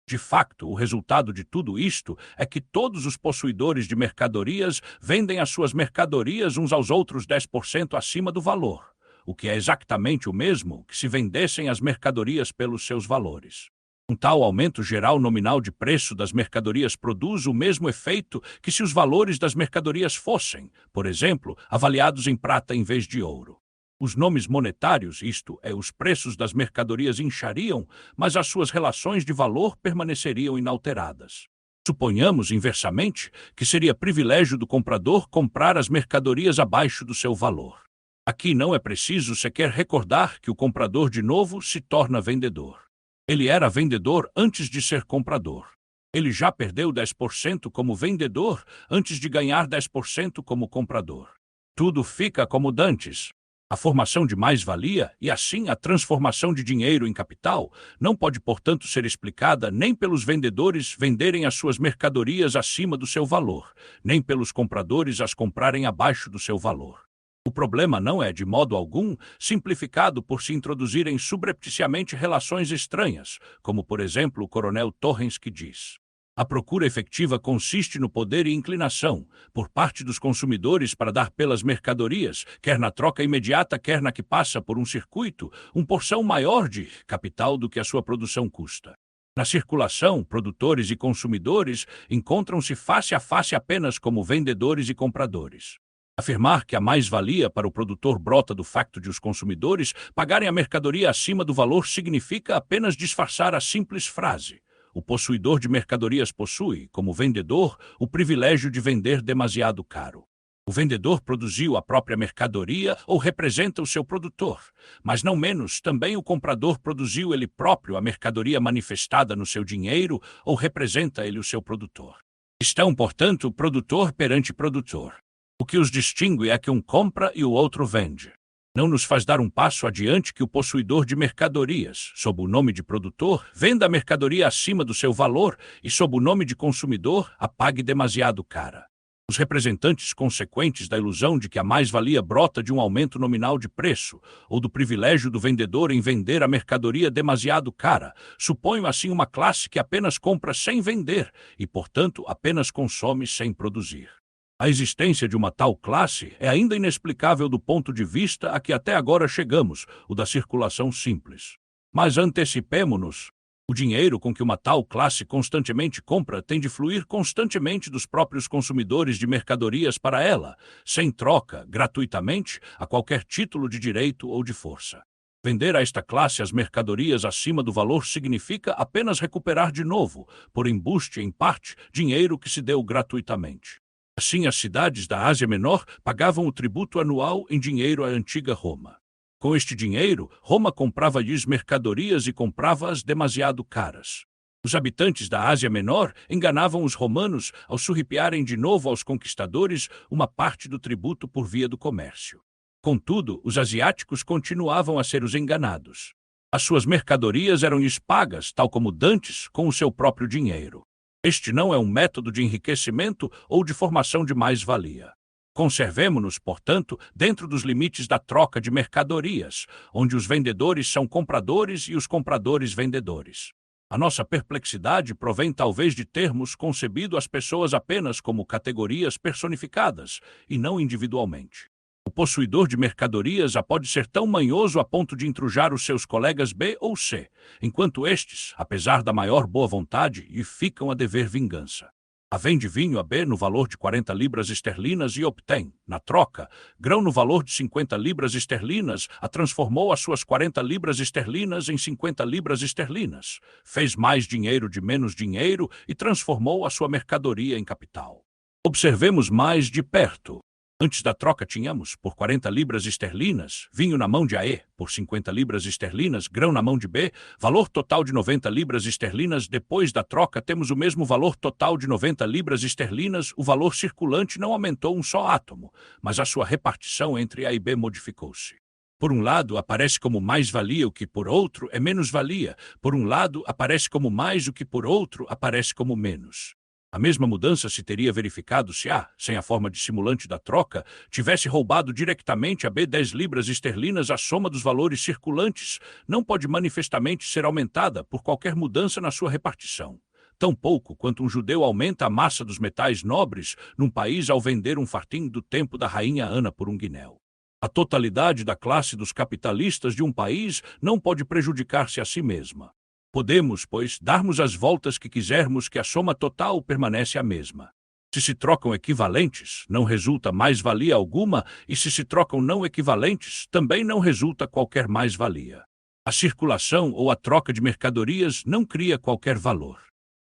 De facto, o resultado de tudo isto é que todos os possuidores de mercadorias vendem as suas mercadorias uns aos outros 10% acima do valor, o que é exatamente o mesmo que se vendessem as mercadorias pelos seus valores. Um tal aumento geral nominal de preço das mercadorias produz o mesmo efeito que se os valores das mercadorias fossem, por exemplo, avaliados em prata em vez de ouro. Os nomes monetários, isto é, os preços das mercadorias inchariam, mas as suas relações de valor permaneceriam inalteradas. Suponhamos, inversamente, que seria privilégio do comprador comprar as mercadorias abaixo do seu valor. Aqui não é preciso sequer recordar que o comprador de novo se torna vendedor. Ele era vendedor antes de ser comprador. Ele já perdeu 10% como vendedor antes de ganhar 10% como comprador. Tudo fica como dantes. A formação de mais-valia e, assim, a transformação de dinheiro em capital não pode, portanto, ser explicada nem pelos vendedores venderem as suas mercadorias acima do seu valor, nem pelos compradores as comprarem abaixo do seu valor. O problema não é, de modo algum, simplificado por se introduzirem subrepticiamente relações estranhas, como, por exemplo, o coronel Torrens diz. A procura efetiva consiste no poder e inclinação, por parte dos consumidores para dar pelas mercadorias, quer na troca imediata, quer na que passa por um circuito, uma porção maior de capital do que a sua produção custa. Na circulação, produtores e consumidores encontram-se face a face apenas como vendedores e compradores. Afirmar que a mais-valia para o produtor brota do facto de os consumidores pagarem a mercadoria acima do valor significa apenas disfarçar a simples frase: o possuidor de mercadorias possui, como vendedor, o privilégio de vender demasiado caro. O vendedor produziu a própria mercadoria ou representa o seu produtor, mas não menos, também o comprador produziu ele próprio a mercadoria manifestada no seu dinheiro ou representa ele o seu produtor. Estão, portanto, produtor perante produtor. O que os distingue é que um compra e o outro vende. Não nos faz dar um passo adiante que o possuidor de mercadorias, sob o nome de produtor, venda a mercadoria acima do seu valor e, sob o nome de consumidor, a pague demasiado cara. Os representantes consequentes da ilusão de que a mais-valia brota de um aumento nominal de preço ou do privilégio do vendedor em vender a mercadoria demasiado cara supõem assim uma classe que apenas compra sem vender e, portanto, apenas consome sem produzir. A existência de uma tal classe é ainda inexplicável do ponto de vista a que até agora chegamos, o da circulação simples. Mas antecipemo-nos. O dinheiro com que uma tal classe constantemente compra tem de fluir constantemente dos próprios consumidores de mercadorias para ela, sem troca, gratuitamente, a qualquer título de direito ou de força. Vender a esta classe as mercadorias acima do valor significa apenas recuperar de novo, por embuste em parte, dinheiro que se deu gratuitamente. Assim, as cidades da Ásia Menor pagavam o tributo anual em dinheiro à antiga Roma. Com este dinheiro, Roma comprava-lhes mercadorias e comprava-as demasiado caras. Os habitantes da Ásia Menor enganavam os romanos ao surripiarem de novo aos conquistadores uma parte do tributo por via do comércio. Contudo, os asiáticos continuavam a ser os enganados. As suas mercadorias eram-lhes pagas, tal como dantes, com o seu próprio dinheiro. Este não é um método de enriquecimento ou de formação de mais-valia. Conservemo-nos, portanto, dentro dos limites da troca de mercadorias, onde os vendedores são compradores e os compradores vendedores. A nossa perplexidade provém talvez de termos concebido as pessoas apenas como categorias personificadas, e não individualmente. O possuidor de mercadorias pode ser tão manhoso a ponto de intrujar os seus colegas B ou C, enquanto estes, apesar da maior boa vontade, lhe ficam a dever vingança. A vende vinho a B no valor de 40 libras esterlinas e obtém, na troca, grão no valor de 50 libras esterlinas, a transformou as suas 40 libras esterlinas em 50 libras esterlinas, fez mais dinheiro de menos dinheiro e transformou a sua mercadoria em capital. Observemos mais de perto. Antes da troca tínhamos, por 40 libras esterlinas, vinho na mão de A e, por 50 libras esterlinas, grão na mão de B, valor total de 90 libras esterlinas. Depois da troca temos o mesmo valor total de 90 libras esterlinas. O valor circulante não aumentou um só átomo, mas a sua repartição entre A e B modificou-se. Por um lado, aparece como mais-valia o que por outro é menos-valia. Por um lado, aparece como mais o que por outro aparece como menos. A mesma mudança se teria verificado se A, sem a forma dissimulante da troca, tivesse roubado diretamente a B 10 libras esterlinas. A soma dos valores circulantes não pode manifestamente ser aumentada por qualquer mudança na sua repartição. Tão pouco quanto um judeu aumenta a massa dos metais nobres num país ao vender um fartim do tempo da rainha Ana por um guinéu. A totalidade da classe dos capitalistas de um país não pode prejudicar-se a si mesma. Podemos, pois, darmos as voltas que quisermos que a soma total permanece a mesma. Se se trocam equivalentes, não resulta mais-valia alguma, e se trocam não equivalentes, também não resulta qualquer mais-valia. A circulação ou a troca de mercadorias não cria qualquer valor.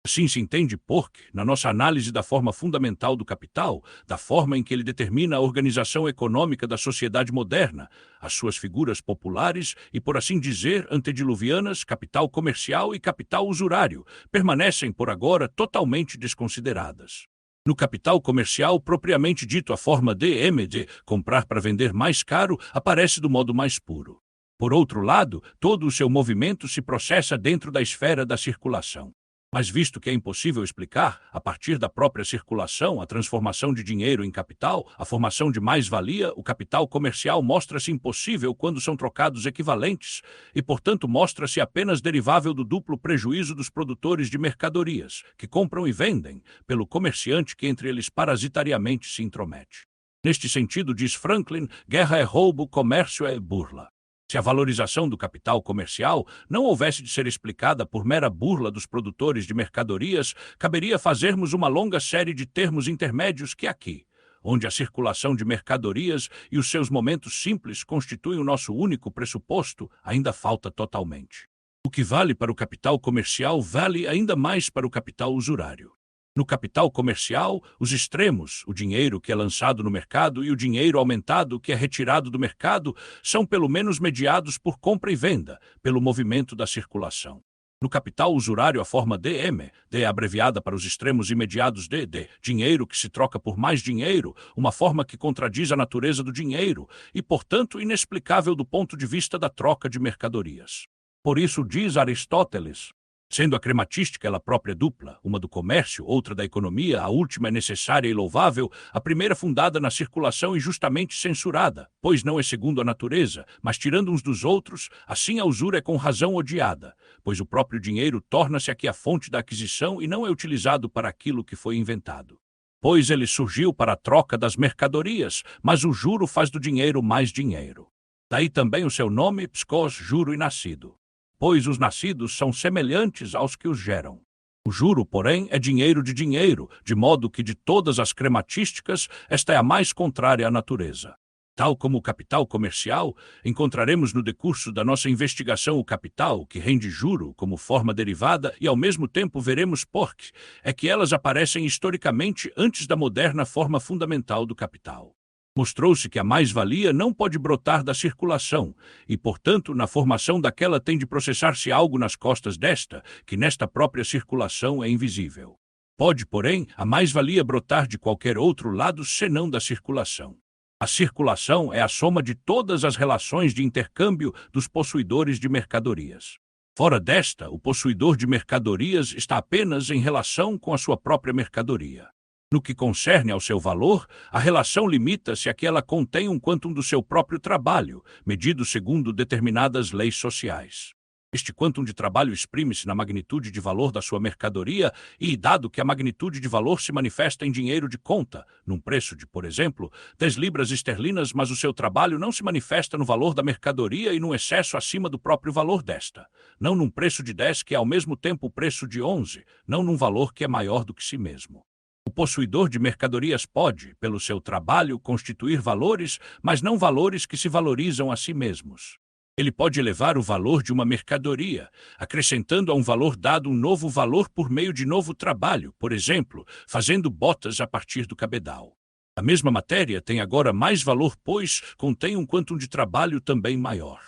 Assim se entende porque, na nossa análise da forma fundamental do capital, da forma em que ele determina a organização econômica da sociedade moderna, as suas figuras populares e, por assim dizer, antediluvianas, capital comercial e capital usurário, permanecem por agora totalmente desconsideradas. No capital comercial, propriamente dito, a forma DM de comprar para vender mais caro aparece do modo mais puro. Por outro lado, todo o seu movimento se processa dentro da esfera da circulação. Mas visto que é impossível explicar, a partir da própria circulação, a transformação de dinheiro em capital, a formação de mais-valia, o capital comercial mostra-se impossível quando são trocados equivalentes e, portanto, mostra-se apenas derivável do duplo prejuízo dos produtores de mercadorias, que compram e vendem, pelo comerciante que entre eles parasitariamente se intromete. Neste sentido, diz Franklin, guerra é roubo, comércio é burla. Se a valorização do capital comercial não houvesse de ser explicada por mera burla dos produtores de mercadorias, caberia fazermos uma longa série de termos intermédios que aqui, onde a circulação de mercadorias e os seus momentos simples constituem o nosso único pressuposto, ainda falta totalmente. O que vale para o capital comercial vale ainda mais para o capital usurário. No capital comercial, os extremos, o dinheiro que é lançado no mercado e o dinheiro aumentado que é retirado do mercado, são pelo menos mediados por compra e venda, pelo movimento da circulação. No capital usurário, a forma DM, D abreviada para os extremos imediados de dinheiro que se troca por mais dinheiro, uma forma que contradiz a natureza do dinheiro e, portanto, inexplicável do ponto de vista da troca de mercadorias. Por isso, diz Aristóteles, sendo a crematística ela própria dupla, uma do comércio, outra da economia, a última é necessária e louvável, a primeira fundada na circulação e justamente censurada, pois não é segundo a natureza, mas tirando uns dos outros, assim a usura é com razão odiada, pois o próprio dinheiro torna-se aqui a fonte da aquisição e não é utilizado para aquilo que foi inventado. Pois ele surgiu para a troca das mercadorias, mas o juro faz do dinheiro mais dinheiro. Daí também o seu nome, pskos, juro e nascido. Pois os nascidos são semelhantes aos que os geram. O juro, porém, é dinheiro, de modo que de todas as crematísticas, esta é a mais contrária à natureza. Tal como o capital comercial, encontraremos no decurso da nossa investigação o capital, que rende juro como forma derivada, e ao mesmo tempo veremos por que é que elas aparecem historicamente antes da moderna forma fundamental do capital. Mostrou-se que a mais-valia não pode brotar da circulação e, portanto, na formação daquela tem de processar-se algo nas costas desta, que nesta própria circulação é invisível. Pode, porém, a mais-valia brotar de qualquer outro lado senão da circulação. A circulação é a soma de todas as relações de intercâmbio dos possuidores de mercadorias. Fora desta, o possuidor de mercadorias está apenas em relação com a sua própria mercadoria. No que concerne ao seu valor, a relação limita-se a que ela contém um quantum do seu próprio trabalho, medido segundo determinadas leis sociais. Este quantum de trabalho exprime-se na magnitude de valor da sua mercadoria e, dado que a magnitude de valor se manifesta em dinheiro de conta, num preço de, por exemplo, 10 libras esterlinas, mas o seu trabalho não se manifesta no valor da mercadoria e num excesso acima do próprio valor desta, não num preço de 10 que é ao mesmo tempo o preço de 11, não num valor que é maior do que si mesmo. O possuidor de mercadorias pode, pelo seu trabalho, constituir valores, mas não valores que se valorizam a si mesmos. Ele pode elevar o valor de uma mercadoria, acrescentando a um valor dado um novo valor por meio de novo trabalho, por exemplo, fazendo botas a partir do cabedal. A mesma matéria tem agora mais valor, pois contém um quantum de trabalho também maior.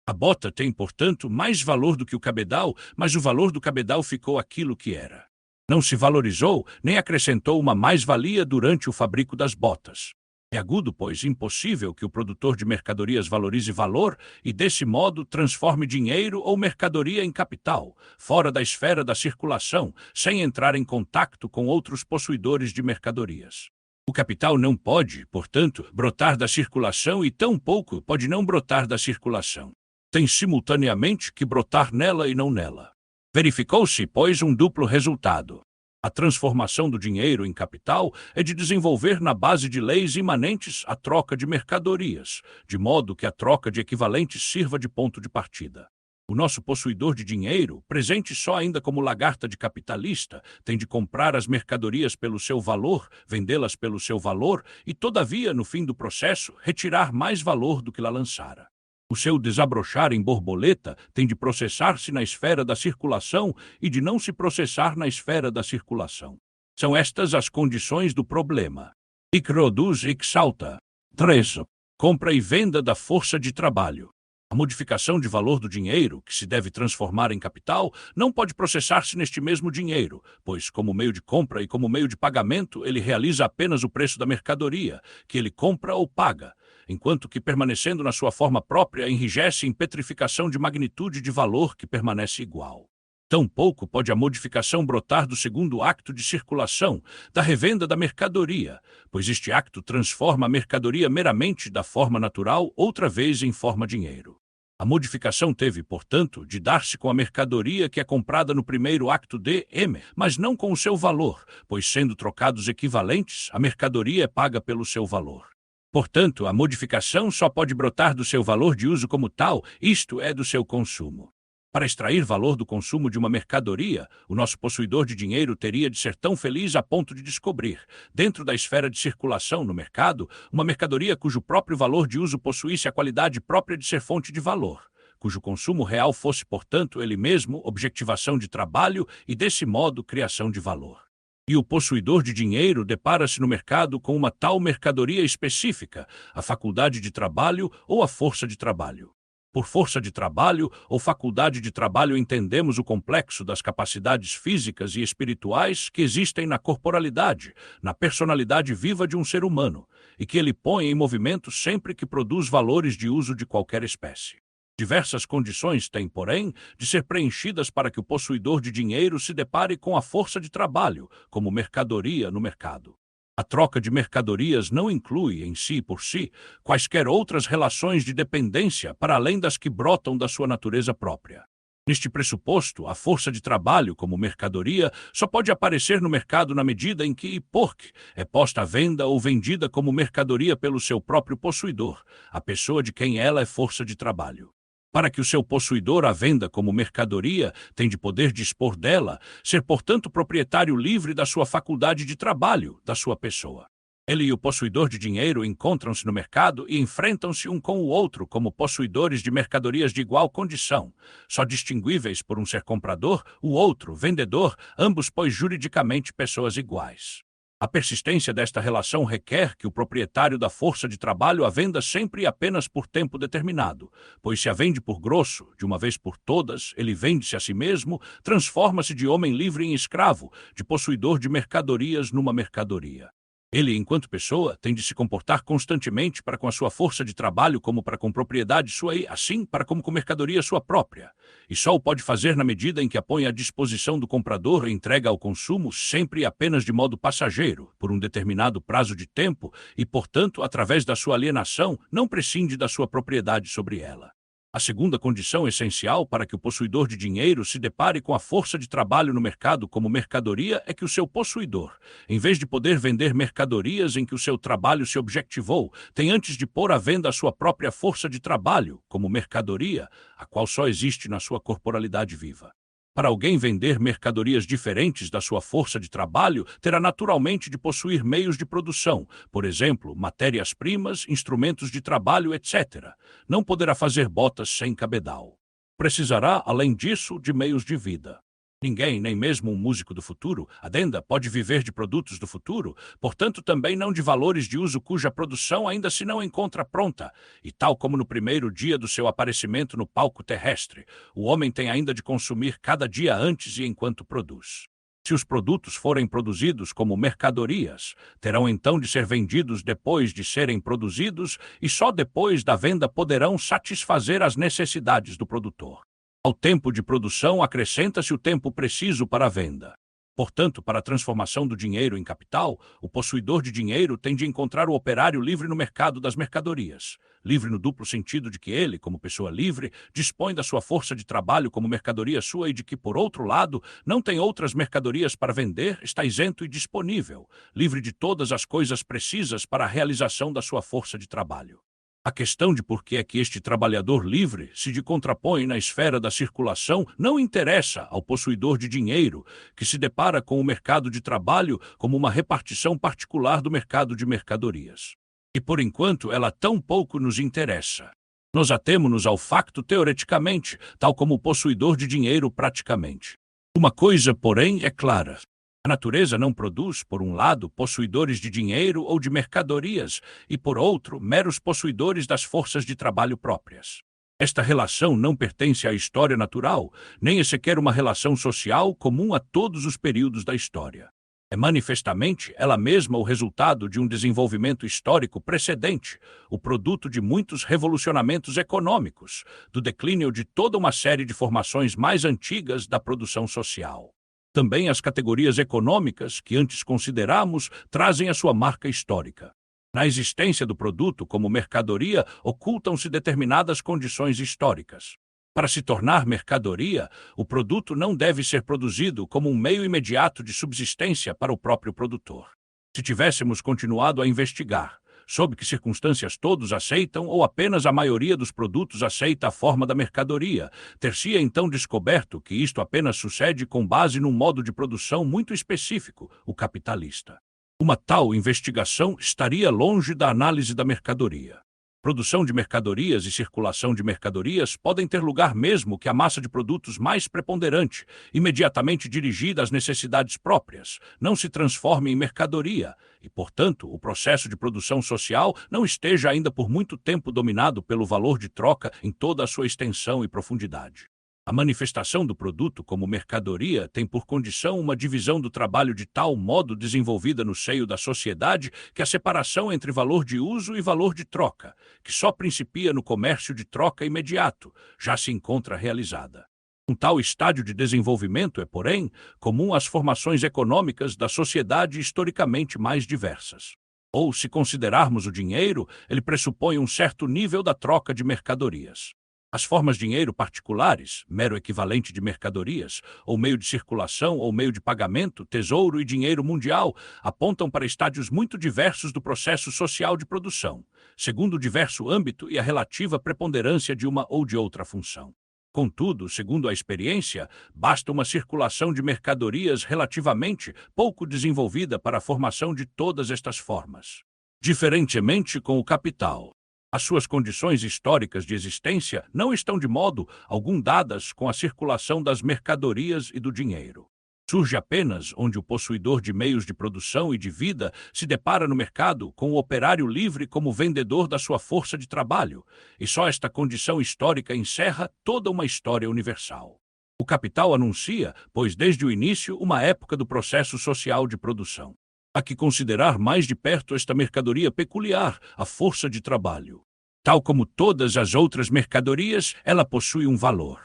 A bota tem, portanto, mais valor do que o cabedal, mas o valor do cabedal ficou aquilo que era. Não se valorizou, nem acrescentou uma mais-valia durante o fabrico das botas. É agudo, pois, impossível que o produtor de mercadorias valorize valor e, desse modo, transforme dinheiro ou mercadoria em capital, fora da esfera da circulação, sem entrar em contato com outros possuidores de mercadorias. O capital não pode, portanto, brotar da circulação e tampouco pode não brotar da circulação. Tem simultaneamente que brotar nela e não nela. Verificou-se, pois, um duplo resultado. A transformação do dinheiro em capital é de desenvolver na base de leis imanentes a troca de mercadorias, de modo que a troca de equivalentes sirva de ponto de partida. O nosso possuidor de dinheiro, presente só ainda como lagarta de capitalista, tem de comprar as mercadorias pelo seu valor, vendê-las pelo seu valor e, todavia, no fim do processo, retirar mais valor do que lá lançara. O seu desabrochar em borboleta tem de processar-se na esfera da circulação e de não se processar na esfera da circulação. São estas as condições do problema. Icroduz exalta. 3. Compra e venda da força de trabalho. A modificação de valor do dinheiro, que se deve transformar em capital, não pode processar-se neste mesmo dinheiro, pois, como meio de compra e como meio de pagamento, ele realiza apenas o preço da mercadoria, que ele compra ou paga, enquanto que, permanecendo na sua forma própria, enrijece em petrificação de magnitude de valor que permanece igual. Tampouco pode a modificação brotar do segundo acto de circulação, da revenda da mercadoria, pois este acto transforma a mercadoria meramente da forma natural outra vez em forma dinheiro. A modificação teve, portanto, de dar-se com a mercadoria que é comprada no primeiro acto de M, mas não com o seu valor, pois, sendo trocados equivalentes, a mercadoria é paga pelo seu valor. Portanto, a modificação só pode brotar do seu valor de uso como tal, isto é, do seu consumo. Para extrair valor do consumo de uma mercadoria, o nosso possuidor de dinheiro teria de ser tão feliz a ponto de descobrir, dentro da esfera de circulação no mercado, uma mercadoria cujo próprio valor de uso possuísse a qualidade própria de ser fonte de valor, cujo consumo real fosse, portanto, ele mesmo objetivação de trabalho e, desse modo, criação de valor. E o possuidor de dinheiro depara-se no mercado com uma tal mercadoria específica, a faculdade de trabalho ou a força de trabalho. Por força de trabalho ou faculdade de trabalho entendemos o complexo das capacidades físicas e espirituais que existem na corporalidade, na personalidade viva de um ser humano, e que ele põe em movimento sempre que produz valores de uso de qualquer espécie. Diversas condições têm, porém, de ser preenchidas para que o possuidor de dinheiro se depare com a força de trabalho, como mercadoria no mercado. A troca de mercadorias não inclui, em si por si, quaisquer outras relações de dependência para além das que brotam da sua natureza própria. Neste pressuposto, a força de trabalho, como mercadoria, só pode aparecer no mercado na medida em que, porque é posta à venda ou vendida como mercadoria pelo seu próprio possuidor, a pessoa de quem ela é força de trabalho. Para que o seu possuidor a venda como mercadoria, tem de poder dispor dela, ser, portanto, proprietário livre da sua faculdade de trabalho, da sua pessoa. Ele e o possuidor de dinheiro encontram-se no mercado e enfrentam-se um com o outro como possuidores de mercadorias de igual condição, só distinguíveis por um ser comprador, o outro, vendedor, ambos, pois, juridicamente pessoas iguais. A persistência desta relação requer que o proprietário da força de trabalho a venda sempre e apenas por tempo determinado, pois se a vende por grosso, de uma vez por todas, ele vende-se a si mesmo, transforma-se de homem livre em escravo, de possuidor de mercadorias numa mercadoria. Ele, enquanto pessoa, tem de se comportar constantemente para com a sua força de trabalho como para com propriedade sua e, assim, para como com mercadoria sua própria. E só o pode fazer na medida em que a põe à disposição do comprador e entrega ao consumo sempre e apenas de modo passageiro, por um determinado prazo de tempo e, portanto, através da sua alienação, não prescinde da sua propriedade sobre ela. A segunda condição essencial para que o possuidor de dinheiro se depare com a força de trabalho no mercado como mercadoria é que o seu possuidor, em vez de poder vender mercadorias em que o seu trabalho se objectivou, tem antes de pôr à venda a sua própria força de trabalho como mercadoria, a qual só existe na sua corporalidade viva. Para alguém vender mercadorias diferentes da sua força de trabalho, terá naturalmente de possuir meios de produção, por exemplo, matérias-primas, instrumentos de trabalho, etc. Não poderá fazer botas sem cabedal. Precisará, além disso, de meios de vida. Ninguém, nem mesmo um músico do futuro, adenda, pode viver de produtos do futuro, portanto também não de valores de uso cuja produção ainda se não encontra pronta, e tal como no primeiro dia do seu aparecimento no palco terrestre, o homem tem ainda de consumir cada dia antes e enquanto produz. Se os produtos forem produzidos como mercadorias, terão então de ser vendidos depois de serem produzidos e só depois da venda poderão satisfazer as necessidades do produtor. Ao tempo de produção acrescenta-se o tempo preciso para a venda. Portanto, para a transformação do dinheiro em capital, o possuidor de dinheiro tem de encontrar o operário livre no mercado das mercadorias. Livre no duplo sentido de que ele, como pessoa livre, dispõe da sua força de trabalho como mercadoria sua e de que, por outro lado, não tem outras mercadorias para vender, está isento e disponível, livre de todas as coisas precisas para a realização da sua força de trabalho. A questão de por que é que este trabalhador livre se contrapõe na esfera da circulação não interessa ao possuidor de dinheiro, que se depara com o mercado de trabalho como uma repartição particular do mercado de mercadorias. E por enquanto ela tão pouco nos interessa. Nós atemo-nos ao facto teoreticamente, tal como o possuidor de dinheiro praticamente. Uma coisa, porém, é clara. A natureza não produz, por um lado, possuidores de dinheiro ou de mercadorias, e, por outro, meros possuidores das forças de trabalho próprias. Esta relação não pertence à história natural, nem é sequer uma relação social comum a todos os períodos da história. É manifestamente ela mesma o resultado de um desenvolvimento histórico precedente, o produto de muitos revolucionamentos econômicos, do declínio de toda uma série de formações mais antigas da produção social. Também as categorias econômicas que antes consideramos trazem a sua marca histórica. Na existência do produto como mercadoria ocultam-se determinadas condições históricas. Para se tornar mercadoria, o produto não deve ser produzido como um meio imediato de subsistência para o próprio produtor. Se tivéssemos continuado a investigar, sob que circunstâncias todos aceitam ou apenas a maioria dos produtos aceita a forma da mercadoria, ter-se-ia então descoberto que isto apenas sucede com base num modo de produção muito específico, o capitalista. Uma tal investigação estaria longe da análise da mercadoria. Produção de mercadorias e circulação de mercadorias podem ter lugar mesmo que a massa de produtos mais preponderante, imediatamente dirigida às necessidades próprias, não se transforme em mercadoria e, portanto, o processo de produção social não esteja ainda por muito tempo dominado pelo valor de troca em toda a sua extensão e profundidade. A manifestação do produto como mercadoria tem por condição uma divisão do trabalho de tal modo desenvolvida no seio da sociedade que a separação entre valor de uso e valor de troca, que só principia no comércio de troca imediato, já se encontra realizada. Um tal estádio de desenvolvimento é, porém, comum às formações econômicas da sociedade historicamente mais diversas. Ou, se considerarmos o dinheiro, ele pressupõe um certo nível da troca de mercadorias. As formas de dinheiro particulares, mero equivalente de mercadorias, ou meio de circulação ou meio de pagamento, tesouro e dinheiro mundial, apontam para estádios muito diversos do processo social de produção, segundo o diverso âmbito e a relativa preponderância de uma ou de outra função. Contudo, segundo a experiência, basta uma circulação de mercadorias relativamente pouco desenvolvida para a formação de todas estas formas. Diferentemente com o capital, as suas condições históricas de existência não estão de modo algum dadas com a circulação das mercadorias e do dinheiro. Surge apenas onde o possuidor de meios de produção e de vida se depara no mercado com o operário livre como vendedor da sua força de trabalho, e só esta condição histórica encerra toda uma história universal. O capital anuncia, pois desde o início, uma época do processo social de produção. Há que considerar mais de perto esta mercadoria peculiar, a força de trabalho. Tal como todas as outras mercadorias, ela possui um valor.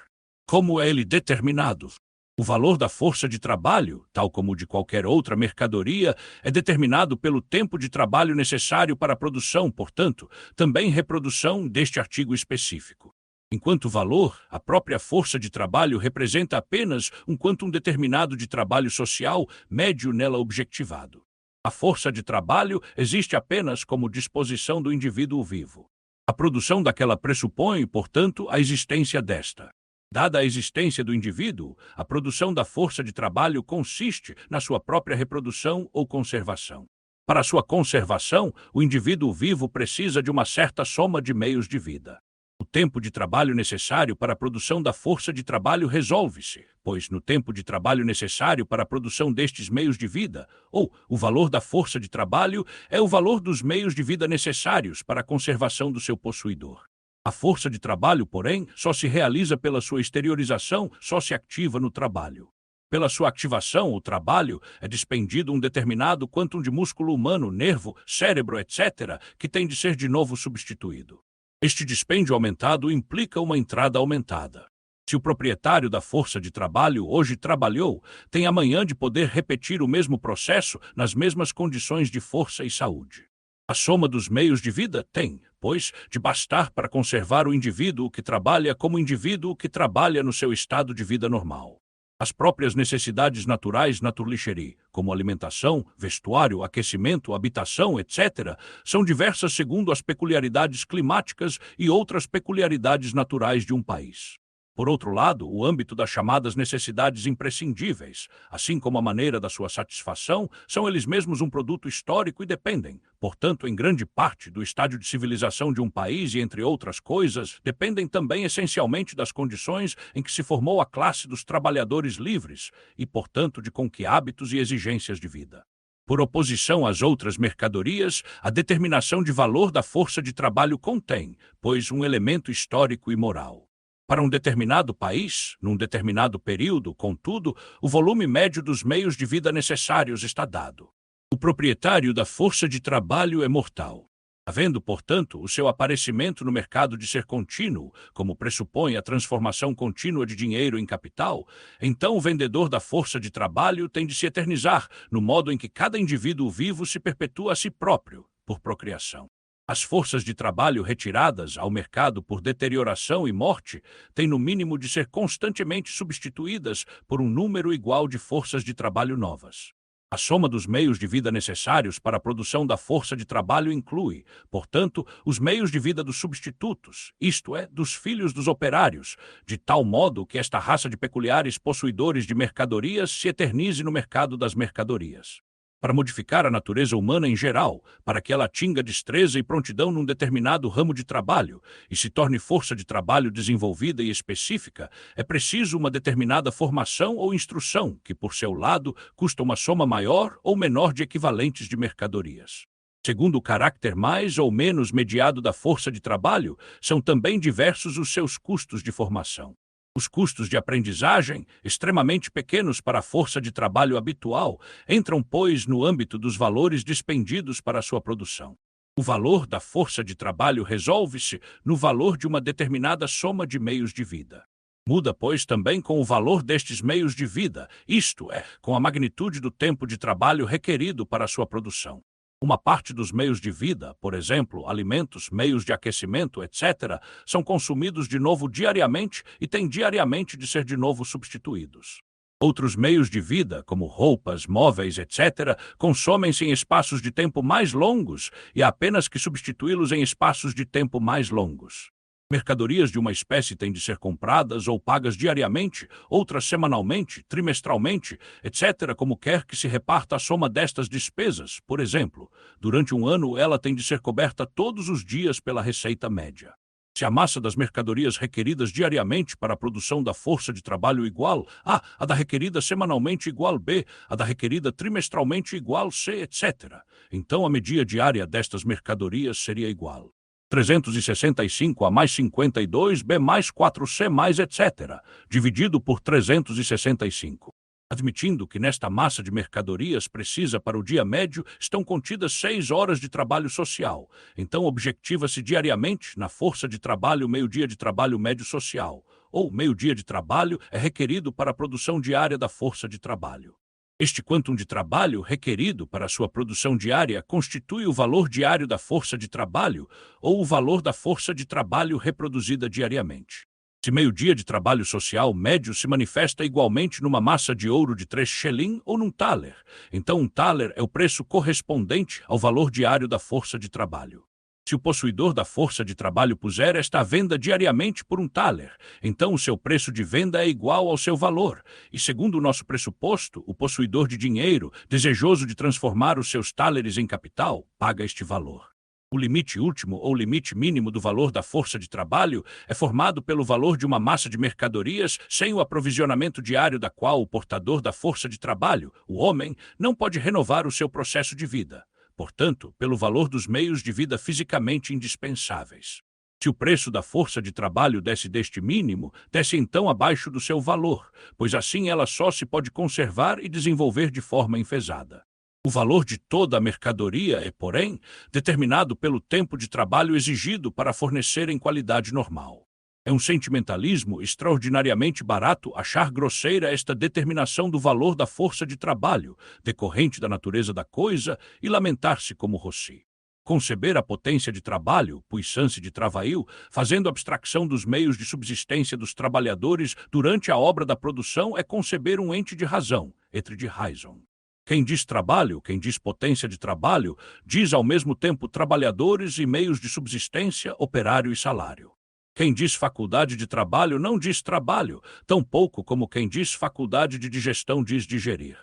Como é ele determinado? O valor da força de trabalho, tal como o de qualquer outra mercadoria, é determinado pelo tempo de trabalho necessário para a produção, portanto, também reprodução deste artigo específico. Enquanto valor, a própria força de trabalho representa apenas um quantum determinado de trabalho social médio nela objetivado. A força de trabalho existe apenas como disposição do indivíduo vivo. A produção daquela pressupõe, portanto, a existência desta. Dada a existência do indivíduo, a produção da força de trabalho consiste na sua própria reprodução ou conservação. Para sua conservação, o indivíduo vivo precisa de uma certa soma de meios de vida. O tempo de trabalho necessário para a produção da força de trabalho resolve-se, pois no tempo de trabalho necessário para a produção destes meios de vida, ou o valor da força de trabalho é o valor dos meios de vida necessários para a conservação do seu possuidor. A força de trabalho, porém, só se realiza pela sua exteriorização, só se ativa no trabalho. Pela sua ativação, o trabalho, é despendido um determinado quantum de músculo humano, nervo, cérebro, etc., que tem de ser de novo substituído. Este dispêndio aumentado implica uma entrada aumentada. Se o proprietário da força de trabalho hoje trabalhou, tem amanhã de poder repetir o mesmo processo nas mesmas condições de força e saúde. A soma dos meios de vida tem, pois, de bastar para conservar o indivíduo que trabalha como indivíduo que trabalha no seu estado de vida normal. As próprias necessidades naturais naturlicherie, como alimentação, vestuário, aquecimento, habitação, etc., são diversas segundo as peculiaridades climáticas e outras peculiaridades naturais de um país. Por outro lado, o âmbito das chamadas necessidades imprescindíveis, assim como a maneira da sua satisfação, são eles mesmos um produto histórico e dependem, portanto, em grande parte, do estádio de civilização de um país e, entre outras coisas, dependem também essencialmente das condições em que se formou a classe dos trabalhadores livres e, portanto, de com que hábitos e exigências de vida. Por oposição às outras mercadorias, a determinação de valor da força de trabalho contém, pois, um elemento histórico e moral. Para um determinado país, num determinado período, contudo, o volume médio dos meios de vida necessários está dado. O proprietário da força de trabalho é mortal. Havendo, portanto, o seu aparecimento no mercado de ser contínuo, como pressupõe a transformação contínua de dinheiro em capital, então o vendedor da força de trabalho tem de se eternizar no modo em que cada indivíduo vivo se perpetua a si próprio, por procriação. As forças de trabalho retiradas ao mercado por deterioração e morte têm no mínimo de ser constantemente substituídas por um número igual de forças de trabalho novas. A soma dos meios de vida necessários para a produção da força de trabalho inclui, portanto, os meios de vida dos substitutos, isto é, dos filhos dos operários, de tal modo que esta raça de peculiares possuidores de mercadorias se eternize no mercado das mercadorias. Para modificar a natureza humana em geral, para que ela atinja destreza e prontidão num determinado ramo de trabalho e se torne força de trabalho desenvolvida e específica, é preciso uma determinada formação ou instrução que, por seu lado, custa uma soma maior ou menor de equivalentes de mercadorias. Segundo o caráter mais ou menos mediado da força de trabalho, são também diversos os seus custos de formação. Os custos de aprendizagem, extremamente pequenos para a força de trabalho habitual, entram, pois, no âmbito dos valores dispendidos para a sua produção. O valor da força de trabalho resolve-se no valor de uma determinada soma de meios de vida. Muda, pois, também com o valor destes meios de vida, isto é, com a magnitude do tempo de trabalho requerido para a sua produção. Uma parte dos meios de vida, por exemplo, alimentos, meios de aquecimento, etc., são consumidos de novo diariamente e têm diariamente de ser de novo substituídos. Outros meios de vida, como roupas, móveis, etc., consomem-se em espaços de tempo mais longos e há apenas que substituí-los em espaços de tempo mais longos. Mercadorias de uma espécie têm de ser compradas ou pagas diariamente, outras semanalmente, trimestralmente, etc., como quer que se reparta a soma destas despesas. Por exemplo, durante um ano ela tem de ser coberta todos os dias pela receita média. Se a massa das mercadorias requeridas diariamente para a produção da força de trabalho igual A, a da requerida semanalmente igual B, a da requerida trimestralmente igual C, etc., então a medida diária destas mercadorias seria igual 365 a mais 52 B mais 4C mais etc., dividido por 365. Admitindo que nesta massa de mercadorias precisa para o dia médio estão contidas 6 horas de trabalho social, então objetiva-se diariamente na força de trabalho meio-dia de trabalho médio social, ou meio-dia de trabalho é requerido para a produção diária da força de trabalho. Este quantum de trabalho requerido para a sua produção diária constitui o valor diário da força de trabalho ou o valor da força de trabalho reproduzida diariamente. Se meio-dia de trabalho social médio se manifesta igualmente numa massa de ouro de 3 shilling ou num thaler, então um thaler é o preço correspondente ao valor diário da força de trabalho. Se o possuidor da força de trabalho puser esta à venda diariamente por um thaler, então o seu preço de venda é igual ao seu valor, e segundo o nosso pressuposto, o possuidor de dinheiro, desejoso de transformar os seus thalers em capital, paga este valor. O limite último ou limite mínimo do valor da força de trabalho é formado pelo valor de uma massa de mercadorias sem o aprovisionamento diário da qual o portador da força de trabalho, o homem, não pode renovar o seu processo de vida. Portanto, pelo valor dos meios de vida fisicamente indispensáveis. Se o preço da força de trabalho desce deste mínimo, desce então abaixo do seu valor, pois assim ela só se pode conservar e desenvolver de forma enfesada. O valor de toda a mercadoria é, porém, determinado pelo tempo de trabalho exigido para fornecer em qualidade normal. É um sentimentalismo extraordinariamente barato achar grosseira esta determinação do valor da força de trabalho, decorrente da natureza da coisa, e lamentar-se como Rossi. Conceber a potência de trabalho, puissance de travail, fazendo abstracção dos meios de subsistência dos trabalhadores durante a obra da produção é conceber um ente de razão, etre de raison. Quem diz trabalho, quem diz potência de trabalho, diz ao mesmo tempo trabalhadores e meios de subsistência, operário e salário. Quem diz faculdade de trabalho não diz trabalho, tão pouco como quem diz faculdade de digestão diz digerir.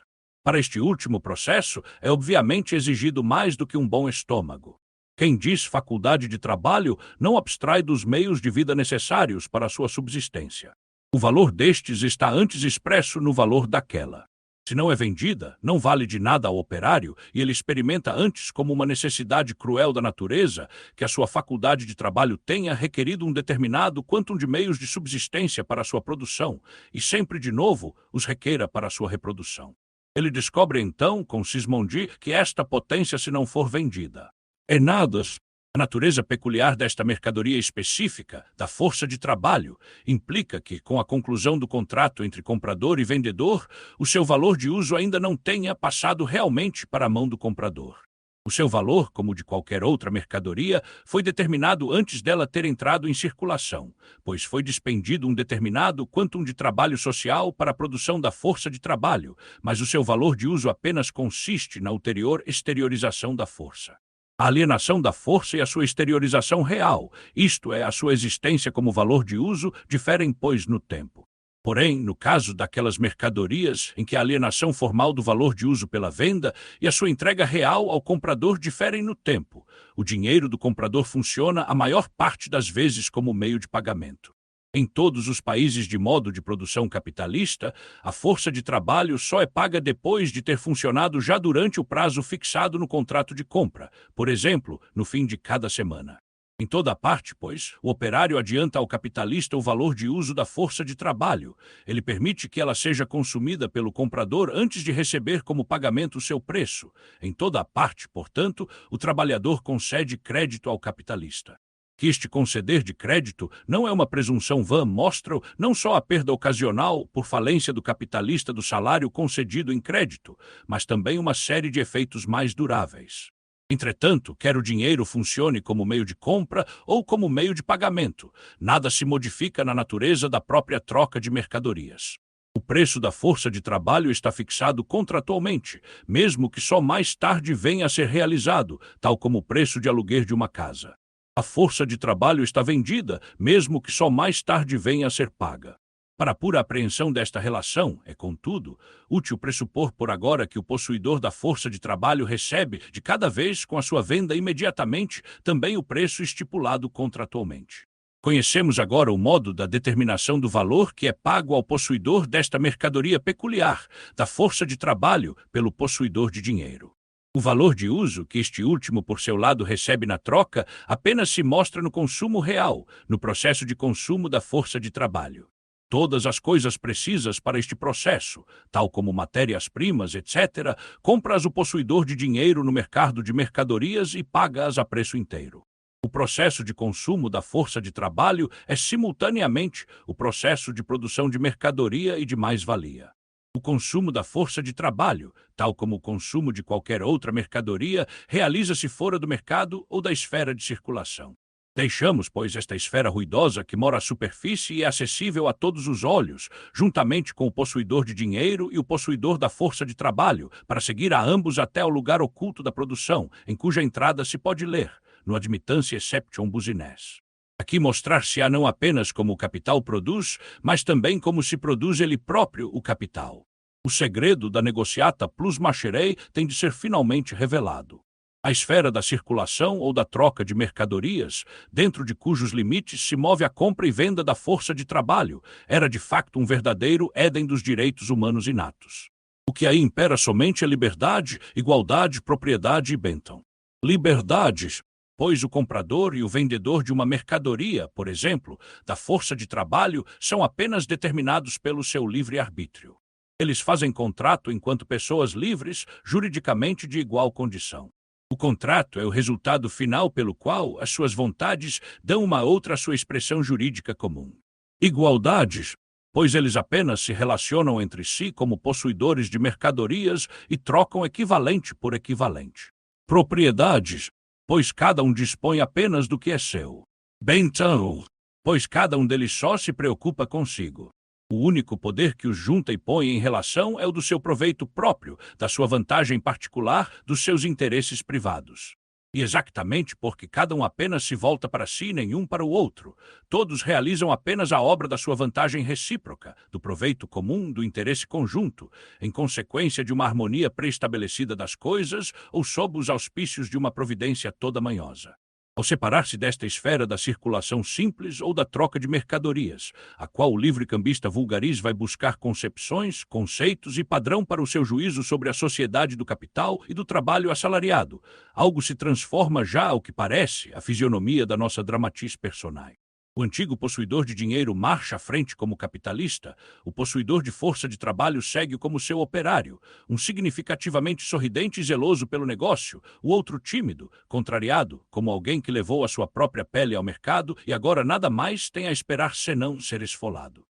Para este último processo, é obviamente exigido mais do que um bom estômago. Quem diz faculdade de trabalho não abstrai dos meios de vida necessários para a sua subsistência. O valor destes está antes expresso no valor daquela. Se não é vendida, não vale de nada ao operário e ele experimenta antes como uma necessidade cruel da natureza que a sua faculdade de trabalho tenha requerido um determinado quantum de meios de subsistência para a sua produção e sempre de novo os requeira para a sua reprodução. Ele descobre então, com Sismondi, que esta potência se não for vendida. É nada. A natureza peculiar desta mercadoria específica, da força de trabalho, implica que, com a conclusão do contrato entre comprador e vendedor, o seu valor de uso ainda não tenha passado realmente para a mão do comprador. O seu valor, como de qualquer outra mercadoria, foi determinado antes dela ter entrado em circulação, pois foi despendido um determinado quantum de trabalho social para a produção da força de trabalho, mas o seu valor de uso apenas consiste na ulterior exteriorização da força. A alienação da força e a sua exteriorização real, isto é, a sua existência como valor de uso, diferem, pois, no tempo. Porém, no caso daquelas mercadorias em que a alienação formal do valor de uso pela venda e a sua entrega real ao comprador diferem no tempo, o dinheiro do comprador funciona a maior parte das vezes como meio de pagamento. Em todos os países de modo de produção capitalista, a força de trabalho só é paga depois de ter funcionado já durante o prazo fixado no contrato de compra, por exemplo, no fim de cada semana. Em toda parte, pois, o operário adianta ao capitalista o valor de uso da força de trabalho. Ele permite que ela seja consumida pelo comprador antes de receber como pagamento o seu preço. Em toda parte, portanto, o trabalhador concede crédito ao capitalista. Que este conceder de crédito não é uma presunção vã mostra não só a perda ocasional por falência do capitalista do salário concedido em crédito, mas também uma série de efeitos mais duráveis. Entretanto, quer o dinheiro funcione como meio de compra ou como meio de pagamento, nada se modifica na natureza da própria troca de mercadorias. O preço da força de trabalho está fixado contratualmente, mesmo que só mais tarde venha a ser realizado, tal como o preço de aluguer de uma casa. A força de trabalho está vendida, mesmo que só mais tarde venha a ser paga. Para a pura apreensão desta relação, é, contudo, útil pressupor por agora que o possuidor da força de trabalho recebe, de cada vez com a sua venda imediatamente, também o preço estipulado contratualmente. Conhecemos agora o modo da determinação do valor que é pago ao possuidor desta mercadoria peculiar, da força de trabalho, pelo possuidor de dinheiro. O valor de uso que este último, por seu lado, recebe na troca apenas se mostra no consumo real, no processo de consumo da força de trabalho. Todas as coisas precisas para este processo, tal como matérias-primas, etc., compra-as o possuidor de dinheiro no mercado de mercadorias e paga-as a preço inteiro. O processo de consumo da força de trabalho é simultaneamente o processo de produção de mercadoria e de mais-valia. O consumo da força de trabalho, tal como o consumo de qualquer outra mercadoria, realiza-se fora do mercado ou da esfera de circulação. Deixamos, pois, esta esfera ruidosa que mora à superfície e é acessível a todos os olhos, juntamente com o possuidor de dinheiro e o possuidor da força de trabalho, para seguir a ambos até ao lugar oculto da produção, em cuja entrada se pode ler, no admittance exception business. Aqui mostrar-se-á não apenas como o capital produz, mas também como se produz ele próprio o capital. O segredo da negociata plus macherei tem de ser finalmente revelado. A esfera da circulação ou da troca de mercadorias, dentro de cujos limites se move a compra e venda da força de trabalho, era de facto um verdadeiro Éden dos direitos humanos inatos. O que aí impera somente é liberdade, igualdade, propriedade e bênção. Liberdade, pois o comprador e o vendedor de uma mercadoria, por exemplo, da força de trabalho, são apenas determinados pelo seu livre-arbítrio. Eles fazem contrato enquanto pessoas livres, juridicamente de igual condição. O contrato é o resultado final pelo qual as suas vontades dão uma outra sua expressão jurídica comum. Igualdades, pois eles apenas se relacionam entre si como possuidores de mercadorias e trocam equivalente por equivalente. Propriedades, pois cada um dispõe apenas do que é seu. Bênção, pois cada um deles só se preocupa consigo. O único poder que os junta e põe em relação é o do seu proveito próprio, da sua vantagem particular, dos seus interesses privados. E exatamente porque cada um apenas se volta para si e nenhum para o outro. Todos realizam apenas a obra da sua vantagem recíproca, do proveito comum, do interesse conjunto, em consequência de uma harmonia pré-estabelecida das coisas ou sob os auspícios de uma providência toda manhosa. Ao separar-se desta esfera da circulação simples ou da troca de mercadorias, a qual o livre-cambista vulgariz vai buscar concepções, conceitos e padrão para o seu juízo sobre a sociedade do capital e do trabalho assalariado, algo se transforma já, ao que parece, a fisionomia da nossa dramatis personae. O antigo possuidor de dinheiro marcha à frente como capitalista, o possuidor de força de trabalho segue como seu operário, um significativamente sorridente e zeloso pelo negócio, o outro tímido, contrariado, como alguém que levou a sua própria pele ao mercado e agora nada mais tem a esperar senão ser esfolado.